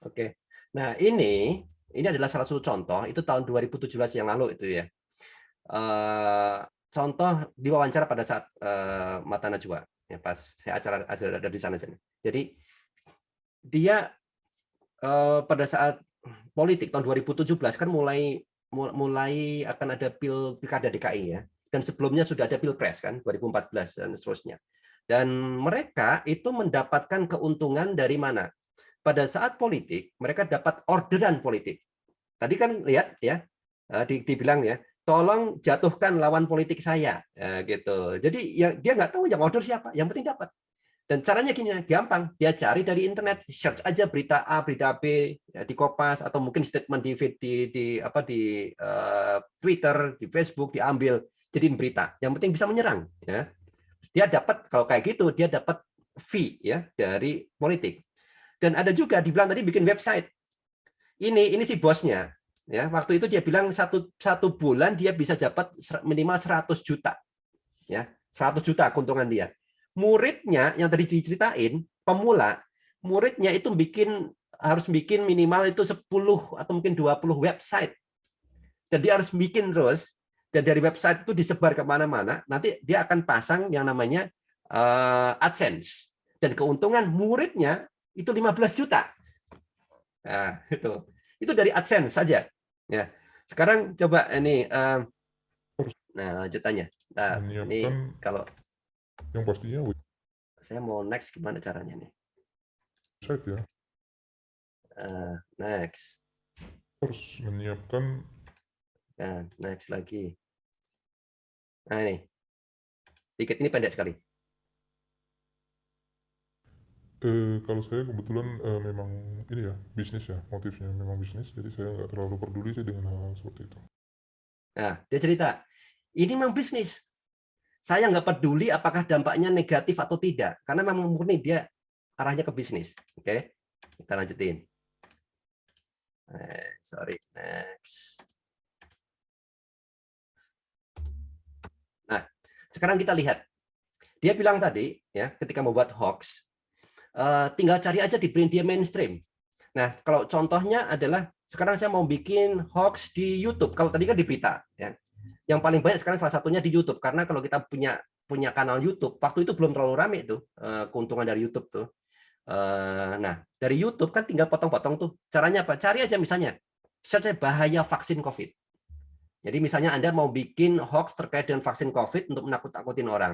Oke. Nah, ini adalah salah satu contoh, itu tahun 2017 yang lalu itu ya. Contoh diwawancara pada saat Mata Najwa, ya pas saya acara ada di sana. Jadi dia pada saat politik tahun 2017 kan mulai akan ada pilkada DKI ya, dan sebelumnya sudah ada pilpres kan 2014 dan seterusnya. Dan mereka itu mendapatkan keuntungan dari mana? Pada saat politik, mereka dapat orderan politik. Tadi kan lihat ya, dibilang ya, tolong jatuhkan lawan politik saya, gitu. Jadi ya, dia nggak tahu yang order siapa, yang penting dapat. Dan caranya gini, gampang. Dia cari dari internet, search aja berita A, berita B, ya, di Kompas atau mungkin statement di Twitter, di Facebook, diambil jadiin berita. Yang penting bisa menyerang. Ya. Dia dapat kalau kayak gitu, dia dapat fee ya dari politik. Dan ada juga dibilang tadi bikin website. Ini si bosnya. Ya, waktu itu dia bilang satu bulan dia bisa dapat minimal 100 juta. Ya, 100 juta keuntungan dia. Muridnya yang tadi diceritain, pemula, muridnya itu harus bikin minimal itu 10 atau mungkin 20 website. Dan dia harus bikin terus, dan dari website itu disebar kemana-mana, nanti dia akan pasang yang namanya AdSense. Dan keuntungan muridnya itu 15 juta. Nah, itu dari AdSense saja. Ya. Sekarang coba ini, nah lanjutannya. Nah, ini kalau yang pastinya saya mau next gimana caranya nih? Website ya. Next. Harus menyiapkan. Nah, next lagi. Nah ini, dikit ini pendek sekali. Kalau saya kebetulan memang ini ya, bisnis ya, motifnya memang bisnis, jadi saya nggak terlalu peduli sih dengan hal seperti itu. Nah, dia cerita, ini memang bisnis. Saya nggak peduli apakah dampaknya negatif atau tidak, karena memang murni dia arahnya ke bisnis. Oke, kita lanjutin. Sorry, next. Nah, sekarang kita lihat. Dia bilang tadi, ya, ketika membuat hoax, tinggal cari aja di media mainstream. Nah, kalau contohnya adalah sekarang saya mau bikin hoax di YouTube. Kalau tadi kan di berita, ya. Yang paling banyak sekarang salah satunya di YouTube, karena kalau kita punya kanal YouTube, waktu itu belum terlalu ramai tuh keuntungan dari YouTube tuh. Nah, dari YouTube kan tinggal potong-potong tuh. Caranya apa? Cari aja misalnya, search bahaya vaksin COVID. Jadi misalnya Anda mau bikin hoax terkait dengan vaksin COVID untuk menakut-nakutin orang.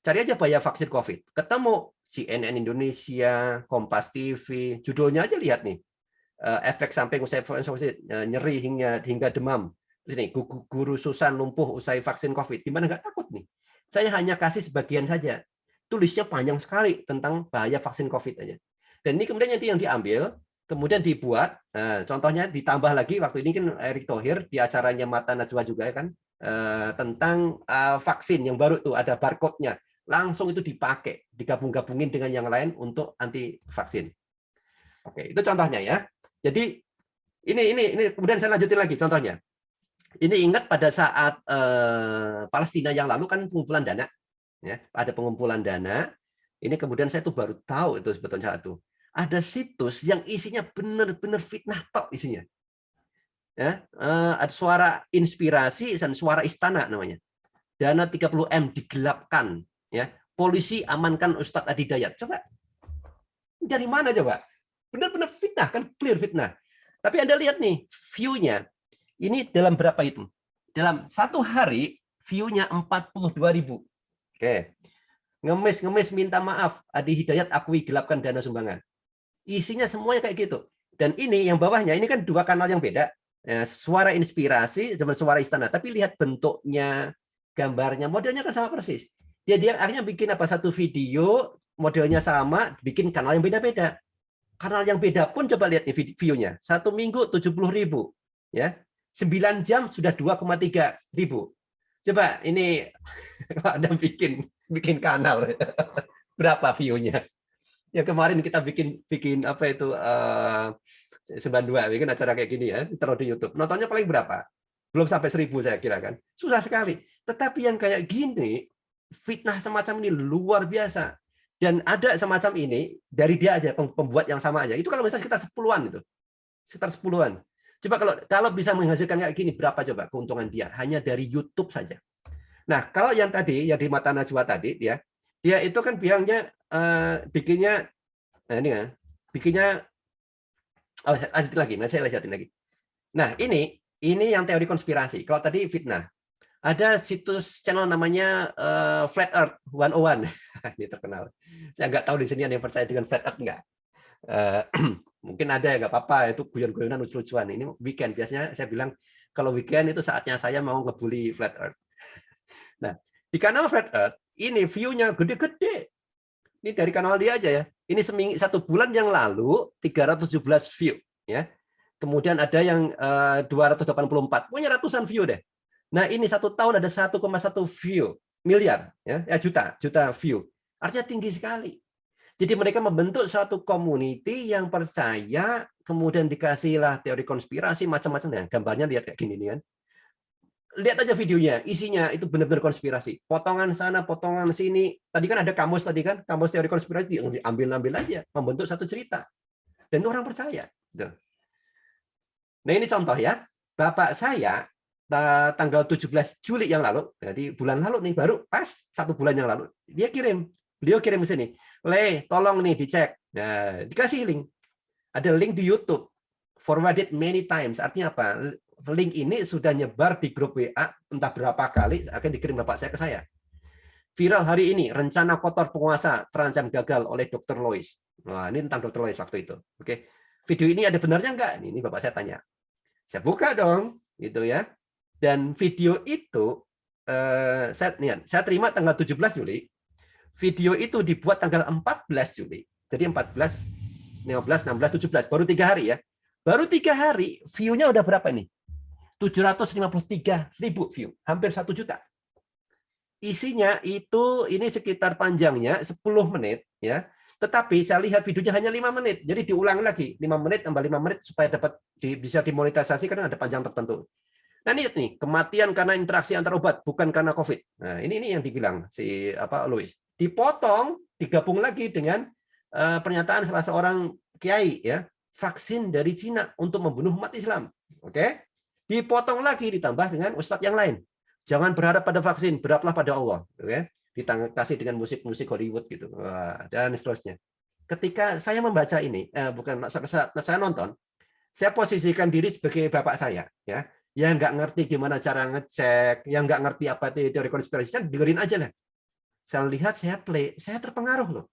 Cari aja bahaya vaksin COVID. Ketemu CNN Indonesia, Kompas TV, judulnya aja lihat nih. Efek samping usai vaksin, nyeri hingga demam. Terus nih, guru Susan lumpuh usai vaksin COVID. Gimana nggak takut nih? Saya hanya kasih sebagian saja. Tulisnya panjang sekali tentang bahaya vaksin COVID aja. Dan ini kemudian yang diambil, kemudian dibuat. Contohnya ditambah lagi, waktu ini kan Erick Thohir di acaranya Mata Najwa juga kan, tentang vaksin yang baru tuh ada barcode-nya. Langsung itu dipakai, digabung-gabungin dengan yang lain untuk anti vaksin. Oke, itu contohnya ya. Jadi ini kemudian saya lanjutin lagi contohnya. Ini ingat pada saat Palestina yang lalu kan pengumpulan dana, ya, ada pengumpulan dana. Ini kemudian saya tuh baru tahu itu sebetulnya satu. Ada situs yang isinya benar-benar fitnah tok isinya. Ya, ada suara inspirasi dan suara istana namanya. Dana 30M digelapkan, ya. Polisi amankan Ustadz Adi Dayat. Coba dari mana coba? Benar-benar fitnah kan, clear fitnah. Tapi Anda lihat nih view-nya. Ini dalam berapa itu? Dalam satu hari view-nya 42.000. Oke. Ngemis minta maaf, Adi Hidayat akui gelapkan dana sumbangan. Isinya semuanya kayak gitu. Dan ini yang bawahnya, ini kan dua kanal yang beda. Suara inspirasi dengan suara istana. Tapi lihat bentuknya, gambarnya, modelnya kan sama persis. Dia akhirnya bikin apa, satu video, modelnya sama, bikin kanal yang beda-beda. Kanal yang beda pun coba lihat nih view-nya. 1 minggu 70.000. Ya. 9 jam sudah 2,3 ribu. Coba ini Anda bikin kanal. Berapa view-nya? Ya kemarin kita bikin apa itu 92 bikin acara kayak gini ya, taruh di YouTube. Nontonnya paling berapa? Belum sampai 1.000 saya kira kan. Susah sekali. Tetapi yang kayak gini, fitnah semacam ini luar biasa. Dan ada semacam ini dari dia aja, pembuat yang sama aja. Itu kalau misalnya sekitar 10-an itu. Sekitar 10-an. Coba kalau bisa menghasilkan kayak gini, berapa coba keuntungan dia? Hanya dari YouTube saja. Nah, kalau yang tadi, yang di Mata Najwa tadi, dia itu kan bilangnya bikinnya, ini kan, bikinnya, lanjut lagi, saya lanjutin lagi. Nah, ini yang teori konspirasi. Kalau tadi fitnah. Ada situs channel namanya Flat Earth 101. Ini terkenal. Saya nggak tahu di sini ada yang percaya dengan Flat Earth nggak. Mungkin ada ya, nggak apa-apa. Itu guyon-guyonan lucu-lucuan. Ini weekend. Biasanya saya bilang, kalau weekend itu saatnya saya mau ngebully Flat Earth. Nah, di kanal Flat Earth, ini view-nya gede-gede. Ini dari kanal dia aja ya. Ini 1 bulan yang lalu, 317 view. Ya. Kemudian ada yang 284. Punya ratusan view deh. Nah, ini 1 tahun ada 1,1 view miliar, ya juta view. Artinya tinggi sekali. Jadi mereka membentuk suatu community yang percaya, kemudian dikasihlah teori konspirasi macam-macam. Nah, gambarnya lihat kayak gini nih kan. Lihat aja videonya, isinya itu benar-benar konspirasi. Potongan sana, potongan sini. Tadi kan ada kamus teori konspirasi diambil aja, membentuk satu cerita. Dan itu orang percaya. Nah, ini contoh ya. Bapak saya tanggal 17 Juli yang lalu, jadi bulan lalu nih, baru pas 1 bulan yang lalu, beliau kirim ke sini, tolong nih dicek. Nah, dikasih link. Ada link di YouTube, forwarded many times. Artinya apa? Link ini sudah nyebar di grup WA entah berapa kali, akan dikirim bapak saya ke saya. Viral hari ini, rencana kotor penguasa terancam gagal oleh Dr. Lois. Nah, ini tentang Dr. Lois waktu itu. Oke, video ini ada benarnya enggak? Ini bapak saya tanya. Saya buka dong, gitu ya. Dan video itu saya terima tanggal 17 Juli. Video itu dibuat tanggal 14 Juli. Jadi 14, 15, 16, 17. Baru 3 hari ya. Baru 3 hari, view-nya udah berapa nih? 753.000 view. Hampir 1 juta. Isinya itu, ini sekitar panjangnya 10 menit. Ya. Tetapi saya lihat videonya hanya 5 menit. Jadi diulang lagi. 5 menit tambah 5 menit supaya dapat bisa dimonetisasi karena ada panjang tertentu. Nah, ini nih, kematian karena interaksi antar obat, bukan karena COVID. Nah, ini yang dibilang si Louis. Dipotong, digabung lagi dengan pernyataan salah seorang kiai, ya, vaksin dari Cina untuk membunuh umat Islam. Oke? Dipotong lagi, ditambah dengan ustadz yang lain. Jangan berharap pada vaksin, berharaplah pada Allah. Oke? Ditangkasi dengan musik-musik Hollywood gitu. Dan seterusnya. Ketika saya membaca ini, saya nonton, saya posisikan diri sebagai bapak saya, ya. Yang nggak ngerti gimana cara ngecek, yang nggak ngerti apa itu teori konspirasi, saya dengerin aja lah. Saya lihat, saya play, saya terpengaruh loh.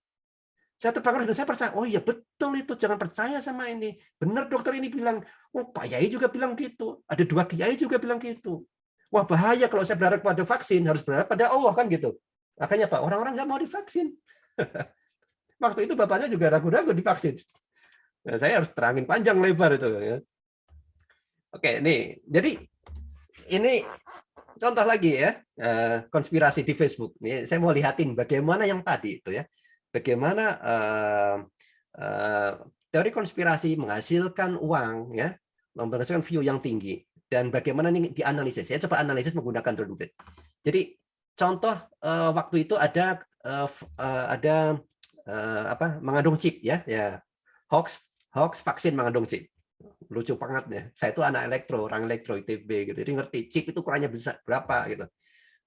Saya terpengaruh dan saya percaya, oh iya betul itu, jangan percaya sama ini. Benar dokter ini bilang, oh Pak Yai juga bilang gitu, ada 2 kiai juga bilang gitu. Wah bahaya kalau saya berharap pada vaksin, harus berharap pada Allah kan gitu. Makanya Pak, orang-orang nggak mau divaksin. Waktu itu bapaknya juga ragu-ragu divaksin. Nah, saya harus terangin panjang lebar itu. Ya. Oke, nih, jadi ini contoh lagi ya, konspirasi di Facebook. Nih, saya mau lihatin bagaimana yang tadi itu ya, bagaimana teori konspirasi menghasilkan uang, ya, menghasilkan view yang tinggi, dan bagaimana ini dianalisis. Saya coba analisis menggunakan drone grid. Jadi contoh waktu itu ada mengandung chip, ya, hoax vaksin mengandung chip. lucu banget ya. Saya itu anak elektro, orang elektro ITB gitu. Jadi ngerti chip itu ukurannya besar berapa gitu.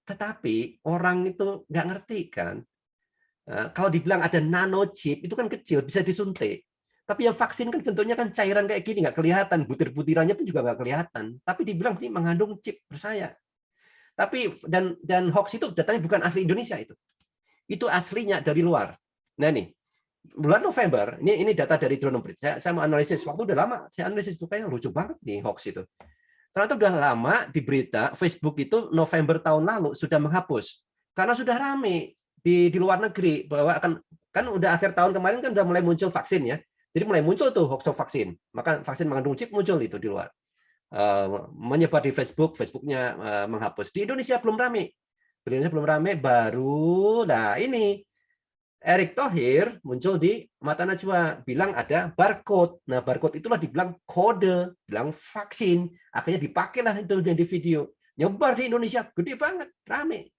Tetapi orang itu nggak ngerti kan. Kalau dibilang ada nano chip itu kan kecil, bisa disuntik. Tapi yang vaksin kan bentuknya kan cairan kayak gini, nggak kelihatan. Butir-butirannya pun juga nggak kelihatan. Tapi dibilang ini mengandung chip, percaya. Tapi dan hoax itu datanya bukan asli Indonesia itu. Itu aslinya dari luar. Nah nih, bulan November, ini data dari Drone Emprit. Saya mau analisis, waktu udah lama, saya analisis itu kayak lucu banget nih hoax itu. Ternyata udah lama di berita, Facebook itu November tahun lalu sudah menghapus. Karena sudah rame di luar negeri, bahwa kan udah akhir tahun kemarin kan udah mulai muncul vaksin ya. Jadi mulai muncul tuh hoax vaksin. Maka vaksin mengandung chip muncul itu di luar. Menyebar di Facebook, Facebooknya menghapus. Di Indonesia belum rame. Di Indonesia belum rame, baru, nah ini, Erick Thohir muncul di Mata Najwa, bilang ada barcode. Nah, barcode itulah dibilang kode, bilang vaksin. Akhirnya dipakailah itu di video. Nyebar di Indonesia, gede banget, rame.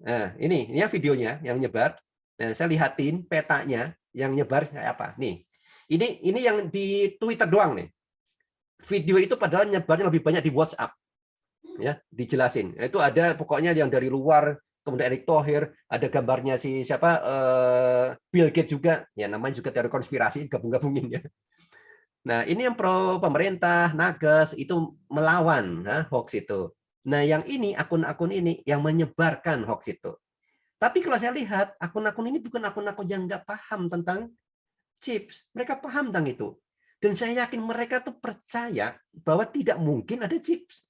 Nah, ini ya videonya yang nyebar. Nah, saya lihatin petanya yang nyebar kayak apa. Nih, ini yang di Twitter doang nih. Video itu padahal nyebarnya lebih banyak di WhatsApp. Ya, dijelasin. Itu ada pokoknya yang dari luar, kemudian Erick Thohir, ada gambarnya si siapa Bill Gates juga, ya namanya juga teori konspirasi, gabung-gabungin ya. Nah ini yang pro pemerintah, Nagas itu melawan hoax itu. Nah yang ini akun-akun ini yang menyebarkan hoax itu. Tapi kalau saya lihat akun-akun ini bukan akun-akun yang nggak paham tentang chips, mereka paham tentang itu. Dan saya yakin mereka tuh percaya bahwa tidak mungkin ada chips.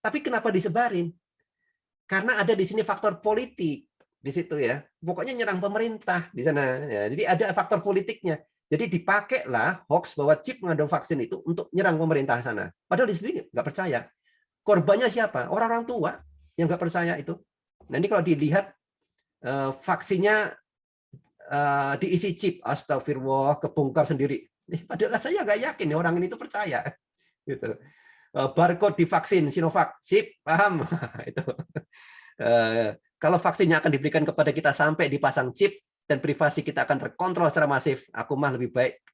Tapi kenapa disebarin? Karena ada di sini faktor politik di situ ya. Pokoknya nyerang pemerintah di sana. Ya, jadi ada faktor politiknya. Jadi dipakailah hoax bahwa chip mengandung vaksin itu untuk nyerang pemerintah sana. Padahal di sini nggak percaya. Korbannya siapa? Orang-orang tua yang nggak percaya itu. Nanti kalau dilihat vaksinnya diisi chip, astagfirullah, kebongkar sendiri. Padahal saya nggak yakin orang ini itu percaya. Gitu. Barcode di vaksin Sinovac, sip, paham. Itu. Kalau vaksinnya akan diberikan kepada kita sampai dipasang chip dan privasi kita akan terkontrol secara masif, aku mah lebih baik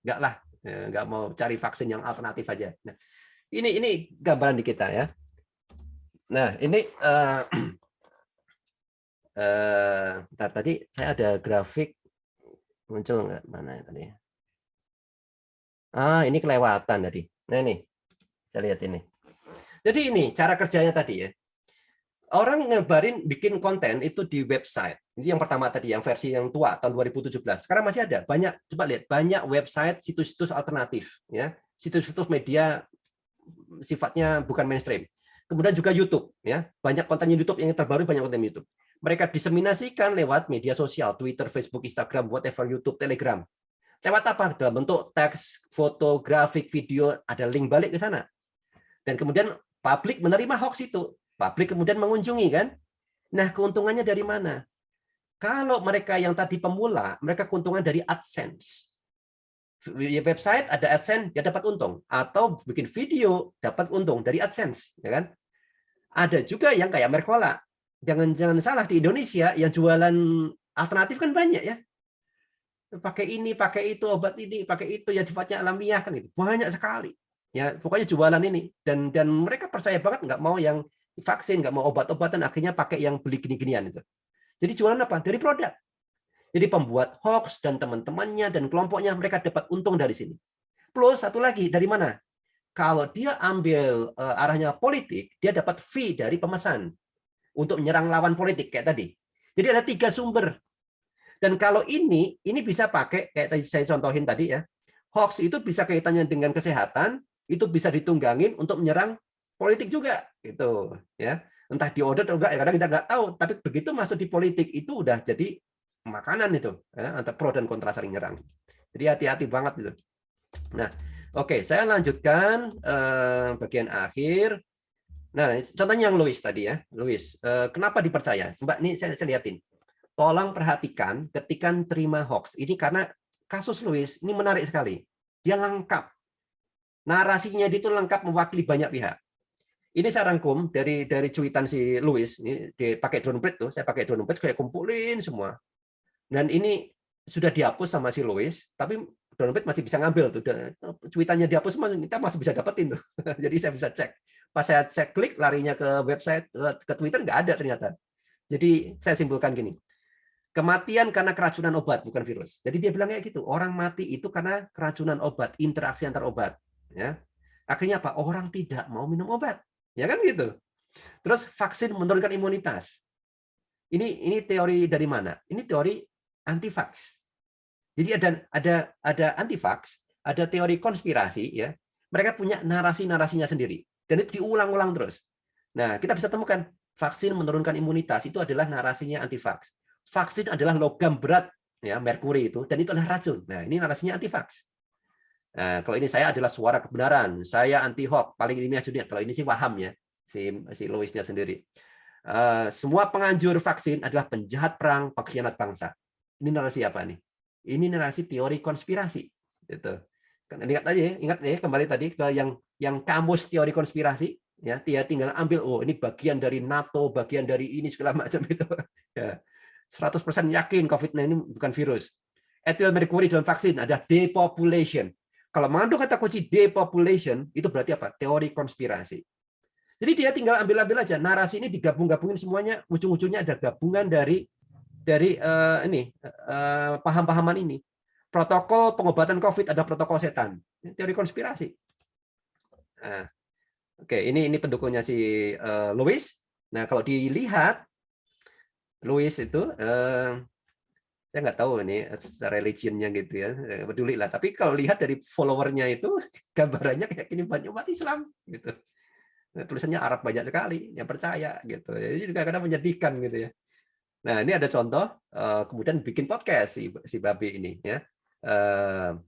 nggak mau cari vaksin yang alternatif aja. Nah, ini gambaran di kita ya. Nah ini tadi saya ada grafik muncul nggak, mana tadi? Ini kelewatan tadi. Nah ini saya lihat ini. Jadi ini cara kerjanya tadi ya. Orang ngebarin bikin konten itu di website. Ini yang pertama tadi, yang versi yang tua tahun 2017. Sekarang masih ada banyak, coba lihat, banyak website, situs-situs alternatif ya. Situs-situs media sifatnya bukan mainstream. Kemudian juga YouTube ya. Banyak konten YouTube yang terbaru, banyak konten YouTube. Mereka diseminasikan lewat media sosial, Twitter, Facebook, Instagram, whatever, YouTube, Telegram. Lewat apa? Dalam bentuk teks, foto, grafik, video, ada link balik ke sana. Dan kemudian publik menerima hoax itu. Publik kemudian mengunjungi kan. Nah, keuntungannya dari mana? Kalau mereka yang tadi pemula, mereka keuntungan dari AdSense. Di website ada AdSense, dia dapat untung. Atau bikin video, dapat untung dari AdSense. Ya kan? Ada juga yang kayak Mercola. Jangan salah, di Indonesia yang jualan alternatif kan banyak ya. Pakai ini, pakai itu, obat ini, pakai itu, yang sifatnya alamiah kan itu. Banyak sekali. Ya, pokoknya jualan ini dan mereka percaya banget, nggak mau yang vaksin, nggak mau obat-obatan, akhirnya pakai yang beli gini-ginian itu. Jadi jualan apa? Dari produk. Jadi pembuat hoax dan teman-temannya dan kelompoknya mereka dapat untung dari sini. Plus satu lagi, dari mana? Kalau dia ambil arahnya politik, dia dapat fee dari pemesan untuk menyerang lawan politik kayak tadi. Jadi ada 3 sumber. Dan kalau ini bisa pakai kayak tadi saya contohin tadi ya. Hoax itu bisa kaitannya dengan kesehatan, itu bisa ditunggangin untuk menyerang politik juga gitu ya. Entah diaudit atau enggak, kadang kita nggak tahu, tapi begitu masuk di politik itu udah jadi makanan itu ya, antara pro dan kontra saling nyerang. Jadi hati-hati banget itu. Nah, oke, saya lanjutkan bagian akhir. Nah, contohnya yang Louis tadi ya. Louis, kenapa dipercaya? Mbak, ini saya lihatin. Tolong perhatikan ketika terima hoax. Ini karena kasus Louis ini menarik sekali. Dia lengkap. Narasinya itu lengkap mewakili banyak pihak. Ini saya rangkum dari cuitan si Louis. Ini dipakai Drone Emprit tuh. Saya pakai Drone Emprit, saya kumpulin semua. Dan ini sudah dihapus sama si Louis, tapi download masih bisa ngambil tuh. Cuitannya dihapus semua, kita masih bisa dapetin tuh. Jadi saya bisa cek. Pas saya cek klik larinya ke website, ke Twitter nggak ada ternyata. Jadi saya simpulkan gini. Kematian karena keracunan obat, bukan virus. Jadi dia bilang kayak gitu, orang mati itu karena keracunan obat, interaksi antar obat. Ya. Akhirnya apa? Orang tidak mau minum obat. Ya kan gitu. Terus vaksin menurunkan imunitas. Ini teori dari mana? Ini teori anti-vax. Jadi ada anti-vax, ada teori konspirasi, ya. Mereka punya narasi-narasinya sendiri. Dan itu diulang-ulang terus. Nah, kita bisa temukan vaksin menurunkan imunitas itu adalah narasinya anti-vax. Vaksin adalah logam berat, ya, merkuri itu, dan itu adalah racun. Nah, ini narasinya anti-vax. Nah, kalau ini saya adalah suara kebenaran, saya anti-hoax, paling ilmiah dunia. Kalau ini sih paham ya, si Louisnya sendiri. Semua penganjur vaksin adalah penjahat perang, pengkhianat bangsa. Ini narasi apa nih? Ini narasi teori konspirasi. Gitu. Ingat ya, kembali tadi ke yang kamus teori konspirasi. Ya, dia tinggal ambil, oh ini bagian dari NATO, bagian dari ini segala macam itu. Ya. 100% yakin COVID-19 ini bukan virus. Etil merkuri dalam vaksin ada depopulation. Kalau mengandung kata kunci depopulation, itu berarti apa? Teori konspirasi. Jadi dia tinggal ambil aja. Narasi ini digabung-gabungin semuanya, ujung-ujungnya ada gabungan dari paham-pahaman ini. Protokol pengobatan COVID ada protokol setan. Teori konspirasi. Nah, oke, ini pendukungnya si Louis. Nah, kalau dilihat Louis itu saya nggak tahu ini secara religionnya gitu ya, peduli lah. Tapi kalau lihat dari followernya itu gambarannya kayak gini, banyak umat Islam gitu. Nah, tulisannya Arab banyak sekali yang percaya gitu. Jadi juga kadang menyedihkan gitu ya. Nah, ini ada contoh kemudian bikin podcast si Babe ini ya.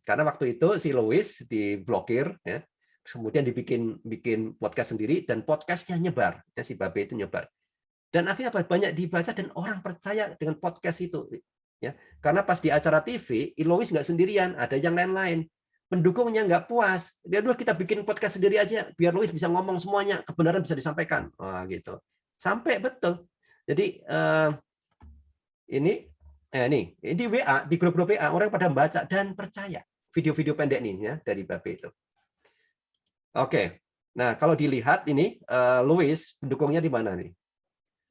Karena waktu itu si Louis diblokir ya. Kemudian bikin podcast sendiri dan podcastnya nyebar. Ya, si Babe itu nyebar. Dan akhirnya banyak dibaca dan orang percaya dengan podcast itu. Ya, karena pas di acara TV, Louis nggak sendirian, ada yang lain-lain. Pendukungnya nggak puas. Dia kita bikin podcast sendiri aja, biar Louis bisa ngomong semuanya, kebenaran bisa disampaikan. Gitu. Sampai betul. Jadi ini di WA, di grup-grup WA orang pada membaca dan percaya video-video pendek nih ya dari Babe itu. Oke. Nah, kalau dilihat ini Louis pendukungnya di mana nih?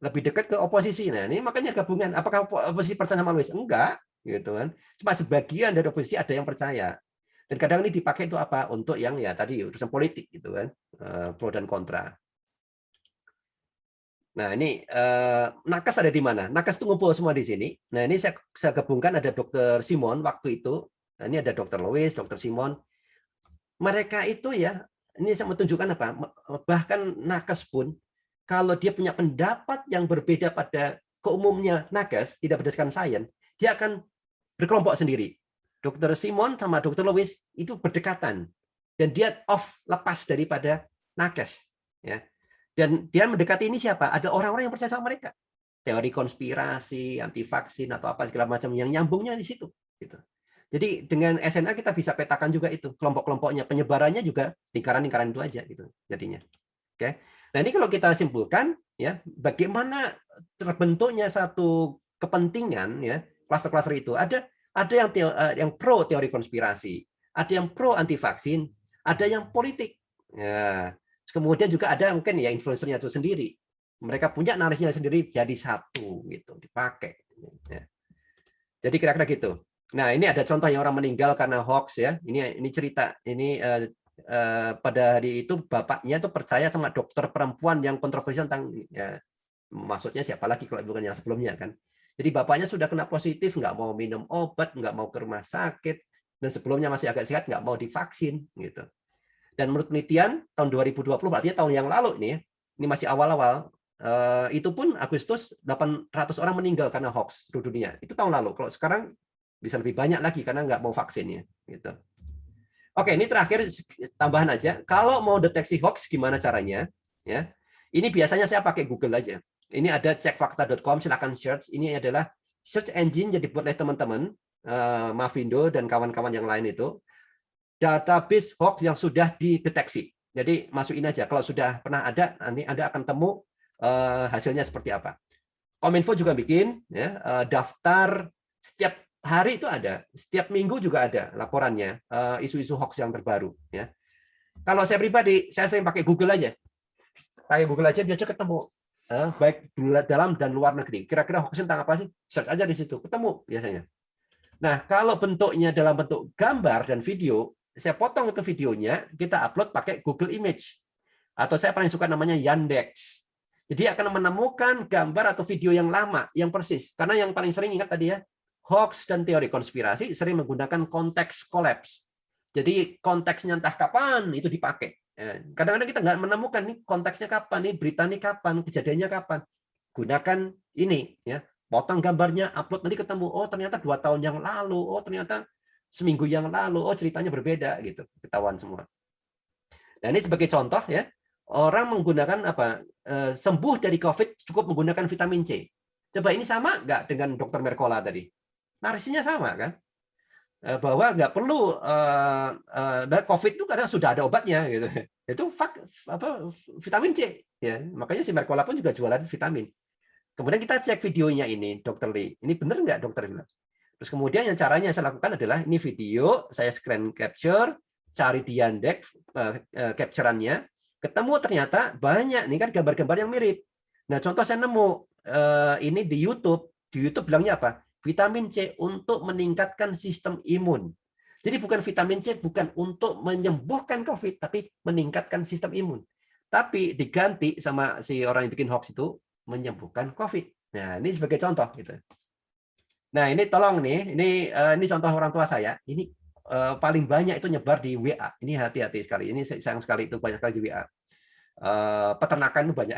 Lebih dekat ke oposisi. Nah, ini makanya gabungan. Apakah oposisi percaya sama Louis? Enggak, gitu kan. Cuma sebagian dari oposisi ada yang percaya. Dan kadang ini dipakai itu apa? Untuk yang ya tadi urusan politik gitu kan. Pro dan kontra. Nah, ini nakes ada di mana? Nakes itu ngumpul semua di sini. Nah, ini saya gabungkan ada Dr. Simon waktu itu. Nah, ini ada Dr. Louis, Dr. Simon. Mereka itu ya, ini saya mau tunjukkan apa? Bahkan nakes pun kalau dia punya pendapat yang berbeda pada keumumnya nakes, tidak berdasarkan sains, dia akan berkelompok sendiri. Dr. Simon sama Dr. Louis itu berdekatan. Dan dia lepas daripada nakes. Ya. Dan dia mendekati ini siapa? Ada orang-orang yang percaya sama mereka. Teori konspirasi, anti vaksin, atau apa segala macam yang nyambungnya di situ. Gitu. Jadi dengan SNA kita bisa petakan juga itu. Kelompok-kelompoknya, penyebarannya juga lingkaran-lingkaran itu aja. Gitu, jadinya. Oke. Nah, ini kalau kita simpulkan ya, bagaimana terbentuknya satu kepentingan ya, klaster-klaster itu. Ada yang pro teori konspirasi, ada yang pro anti vaksin, ada yang politik. Ya. Kemudian juga ada mungkin ya influencernya itu sendiri. Mereka punya narasinya sendiri jadi satu gitu, dipakai. Ya. Jadi kira-kira gitu. Nah, ini ada contoh yang orang meninggal karena hoax ya. Ini cerita. Ini pada hari itu bapaknya tuh percaya sama dokter perempuan yang kontroversial tentang ya, maksudnya siapa lagi kalau bukan yang sebelumnya kan. Jadi bapaknya sudah kena positif, nggak mau minum obat, nggak mau ke rumah sakit, dan sebelumnya masih agak sehat, nggak mau divaksin gitu. Dan menurut penelitian tahun 2020, artinya tahun yang lalu ini masih awal-awal, itu pun Agustus 800 orang meninggal karena hoax di dunia. Itu tahun lalu. Kalau sekarang bisa lebih banyak lagi karena nggak mau vaksinnya gitu. Oke, ini terakhir tambahan aja. Kalau mau deteksi hoax gimana caranya? Ya, ini biasanya saya pakai Google aja. Ini ada cekfakta.com, silakan search. Ini adalah search engine jadi buat teman-teman, Mavindo dan kawan-kawan yang lain itu, database hoax yang sudah dideteksi. Jadi masukin aja. Kalau sudah pernah ada, nanti Anda akan temu hasilnya seperti apa. Kominfo juga bikin ya, daftar setiap hari itu ada, setiap minggu juga ada laporannya, isu-isu hoax yang terbaru. Ya. Kalau saya pribadi, saya sering pakai Google aja. Pakai Google aja biasa ketemu, baik dalam dan luar negeri. Kira-kira hoax tentang apa sih? Search aja di situ, ketemu biasanya. Nah, kalau bentuknya dalam bentuk gambar dan video, saya potong itu videonya, kita upload pakai Google Image. Atau saya paling suka namanya Yandex. Jadi akan menemukan gambar atau video yang lama, yang persis. Karena yang paling sering ingat tadi ya, hoax dan teori konspirasi sering menggunakan konteks collapse. Jadi konteksnya entah kapan itu dipakai. Kadang-kadang kita nggak menemukan nih konteksnya kapan, nih berita nih kapan, kejadiannya kapan. Gunakan ini, ya, potong gambarnya, upload, nanti ketemu, oh ternyata 2 tahun yang lalu, oh ternyata seminggu yang lalu, oh ceritanya berbeda gitu, ketahuan semua. Nah ini sebagai contoh ya, orang menggunakan apa, sembuh dari COVID cukup menggunakan vitamin C. Coba ini sama nggak dengan Dr. Mercola tadi? Narasinya sama kan? Bahwa nggak perlu COVID itu kadang sudah ada obatnya gitu. Itu vitamin C ya. Makanya si Mercola pun juga jualan vitamin. Kemudian kita cek videonya ini, Dr. Lee. Ini benar nggak dokter bilang? Terus kemudian yang caranya saya lakukan adalah ini video, saya screen capture, cari di Yandex capture-annya, ketemu ternyata banyak nih kan gambar-gambar yang mirip. Nah contoh saya nemu ini di YouTube bilangnya apa? Vitamin C untuk meningkatkan sistem imun. Jadi bukan vitamin C bukan untuk menyembuhkan COVID, tapi meningkatkan sistem imun. Tapi diganti sama si orang yang bikin hoax itu menyembuhkan COVID. Nah, ini sebagai contoh gitu. Nah, ini tolong nih, ini contoh orang tua saya. Ini paling banyak itu nyebar di WA. Ini hati-hati sekali. Ini sayang sekali itu banyak sekali di WA. Peternakan itu banyak.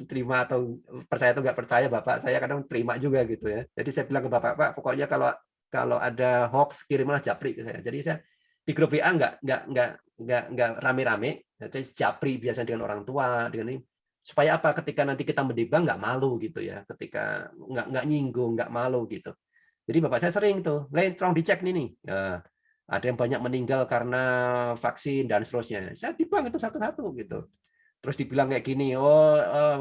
Terima atau percaya atau nggak percaya, Bapak, saya kadang terima juga gitu ya. Jadi saya bilang ke Bapak, Pak, pokoknya kalau ada hoax kirimlah japri ke saya. Jadi saya di grup WA nggak rame-rame. Jadi japri biasanya dengan orang tua, dengan ini. Supaya apa? Ketika nanti kita mendebat nggak malu gitu ya, ketika nggak nyinggung, nggak malu gitu. Jadi Bapak saya sering tuh, lain tolong dicek nih, ada yang banyak meninggal karena vaksin dan seterusnya. Saya dibang itu satu-satu gitu. Terus dibilang kayak gini,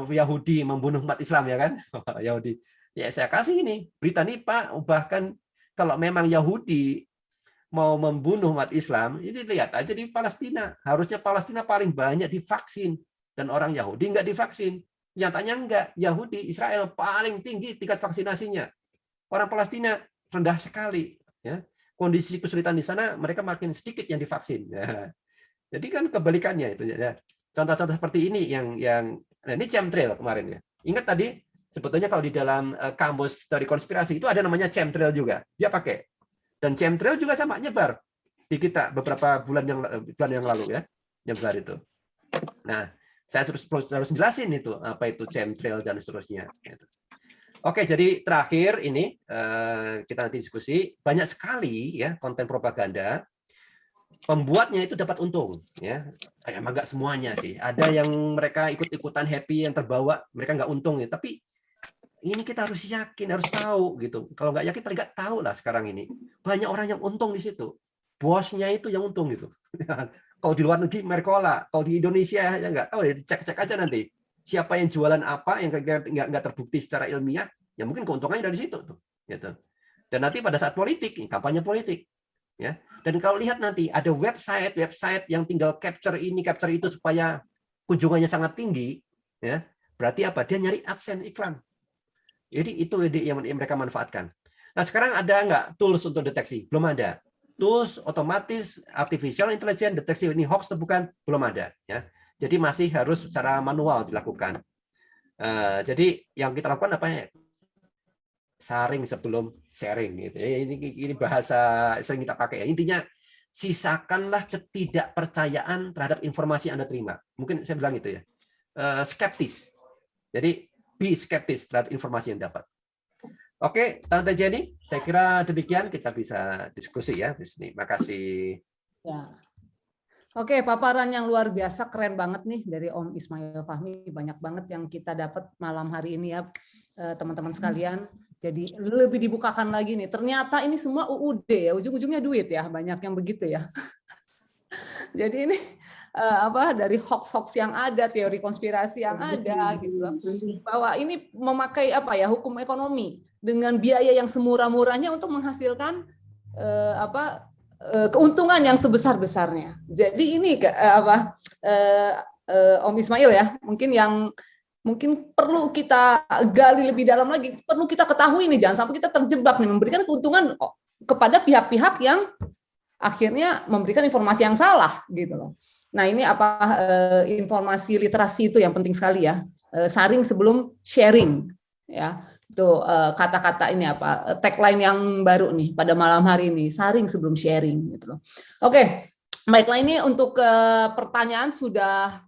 Yahudi membunuh umat Islam ya kan? Yahudi. Ya saya kasih ini berita nih Pak, bahkan kalau memang Yahudi mau membunuh umat Islam, ini lihat aja di Palestina. Harusnya Palestina paling banyak divaksin. Dan orang Yahudi nggak divaksin. Nyatanya enggak. Yahudi, Israel paling tinggi tingkat vaksinasinya. Orang Palestina rendah sekali. Ya. Kondisi kesulitan di sana, mereka makin sedikit yang divaksin. Ya. Jadi kan kebalikannya itu. Ya. Contoh-contoh seperti ini yang nah ini chemtrail kemarin ya. Ingat tadi, sebetulnya kalau di dalam kamus teori konspirasi itu ada namanya chemtrail juga. Dia pakai. Dan chemtrail juga sama nyebar di kita beberapa bulan yang lalu ya. Nyebar itu. Nah, saya harus jelasin itu apa itu chemtrail dan seterusnya. Oke, jadi terakhir ini kita nanti diskusi banyak sekali ya konten propaganda. Pembuatnya itu dapat untung ya. Emang nggak semuanya sih. Ada yang mereka ikut-ikutan happy yang terbawa, mereka nggak untung ya. Tapi ini kita harus yakin, harus tahu gitu. Kalau nggak yakin, paling nggak tahu lah sekarang ini. Banyak orang yang untung di situ. Bosnya itu yang untung gitu. Kalau di luar negeri Mercola, kalau di Indonesia ya nggak tahu ya, cek aja nanti siapa yang jualan apa yang nggak terbukti secara ilmiah, ya mungkin keuntungannya dari situ tuh, gitu. Dan nanti pada saat politik, kampanye politik, ya. Dan kalau lihat nanti ada website yang tinggal capture ini, capture itu supaya kunjungannya sangat tinggi, ya. Berarti apa? Dia nyari AdSense iklan. Jadi itu yang mereka manfaatkan. Nah sekarang ada nggak tools untuk deteksi? Belum ada. Tools otomatis artificial intelligence deteksi ini hoax atau bukan, belum ada ya. Jadi masih harus secara manual dilakukan. Jadi yang kita lakukan apa ya? Saring sebelum sharing gitu. Ini bahasa sering kita pakai ya. Intinya sisakanlah ketidakpercayaan terhadap informasi yang Anda terima. Mungkin saya bilang itu ya. Skeptis. Jadi be skeptis terhadap informasi yang dapat. Oke, Tante Jenny, saya kira demikian kita bisa diskusi ya di sini. Makasih. Ya. Oke, paparan yang luar biasa, keren banget nih dari Om Ismail Fahmi. Banyak banget yang kita dapat malam hari ini ya, teman-teman sekalian. Jadi lebih dibukakan lagi nih. Ternyata ini semua UUD ya, ujung-ujungnya duit ya, banyak yang begitu ya. Jadi ini dari hoax-hoax yang ada, teori konspirasi yang ada gitu. Bahwa ini memakai hukum ekonomi. dengan biaya yang semurah-murahnya untuk menghasilkan keuntungan yang sebesar-besarnya. Jadi ini Om Ismail ya, mungkin perlu kita gali lebih dalam lagi, perlu kita ketahui nih, jangan sampai kita terjebak nih memberikan keuntungan kepada pihak-pihak yang akhirnya memberikan informasi yang salah gitu loh. Nah, ini informasi literasi itu yang penting sekali ya. Saring sebelum sharing ya. Itu kata-kata ini tagline yang baru nih pada malam hari ini, saring sebelum sharing gitu loh. Oke, baiklah, ini untuk pertanyaan sudah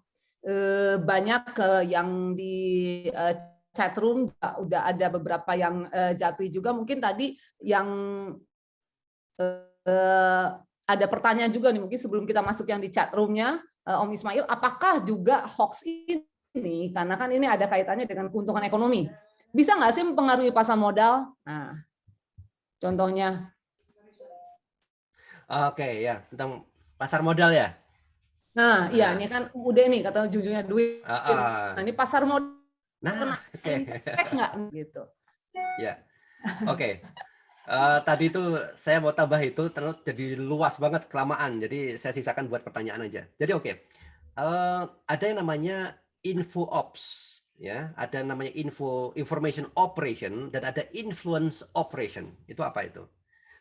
banyak yang di chat room, udah ada beberapa yang japri juga. Mungkin tadi yang ada pertanyaan juga nih, mungkin sebelum kita masuk yang di chat roomnya, Om Ismail, apakah juga hoax ini, karena kan ini ada kaitannya dengan keuntungan ekonomi, bisa nggak sih mempengaruhi pasar modal? Nah, contohnya. Oke, ya, tentang pasar modal ya. Nah, iya, ini kan udah nih kata ujungnya duit. Nah, ini pasar modal. Nah, impact nggak gitu? Ya, oke. Tadi itu saya mau tambah itu terus jadi luas banget kelamaan. Jadi saya sisakan buat pertanyaan aja. Jadi oke. Ada yang namanya info ops. Ya, ada namanya information operation dan ada influence operation. Itu apa itu?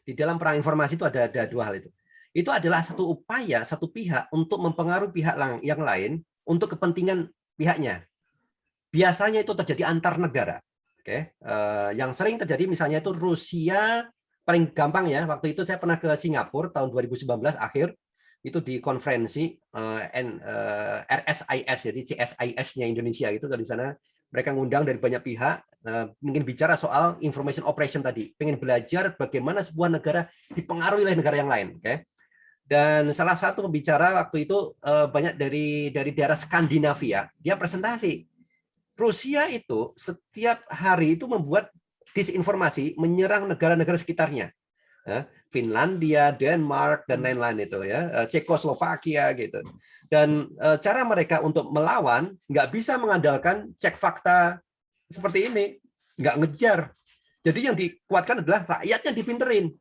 Di dalam perang informasi itu ada dua hal itu. Itu adalah satu upaya satu pihak untuk mempengaruhi pihak yang lain untuk kepentingan pihaknya. Biasanya itu terjadi antar negara. Oke, yang sering terjadi misalnya itu Rusia, paling gampang ya. Waktu itu saya pernah ke Singapura tahun 2019 akhir. Itu di konferensi RSIS, jadi CSIS-nya Indonesia gitu. Dari sana mereka ngundang dari banyak pihak, mungkin bicara soal information operation tadi, pengen belajar bagaimana sebuah negara dipengaruhi oleh negara yang lain. Okay? Dan salah satu pembicara waktu itu banyak dari daerah Skandinavia, dia presentasi. Rusia itu setiap hari itu membuat disinformasi menyerang negara-negara sekitarnya. Finlandia, Denmark dan lain-lain itu ya, Cekoslovakia gitu. Dan cara mereka untuk melawan nggak bisa mengandalkan cek fakta seperti ini, nggak ngejar. Jadi yang dikuatkan adalah rakyatnya dipinterin,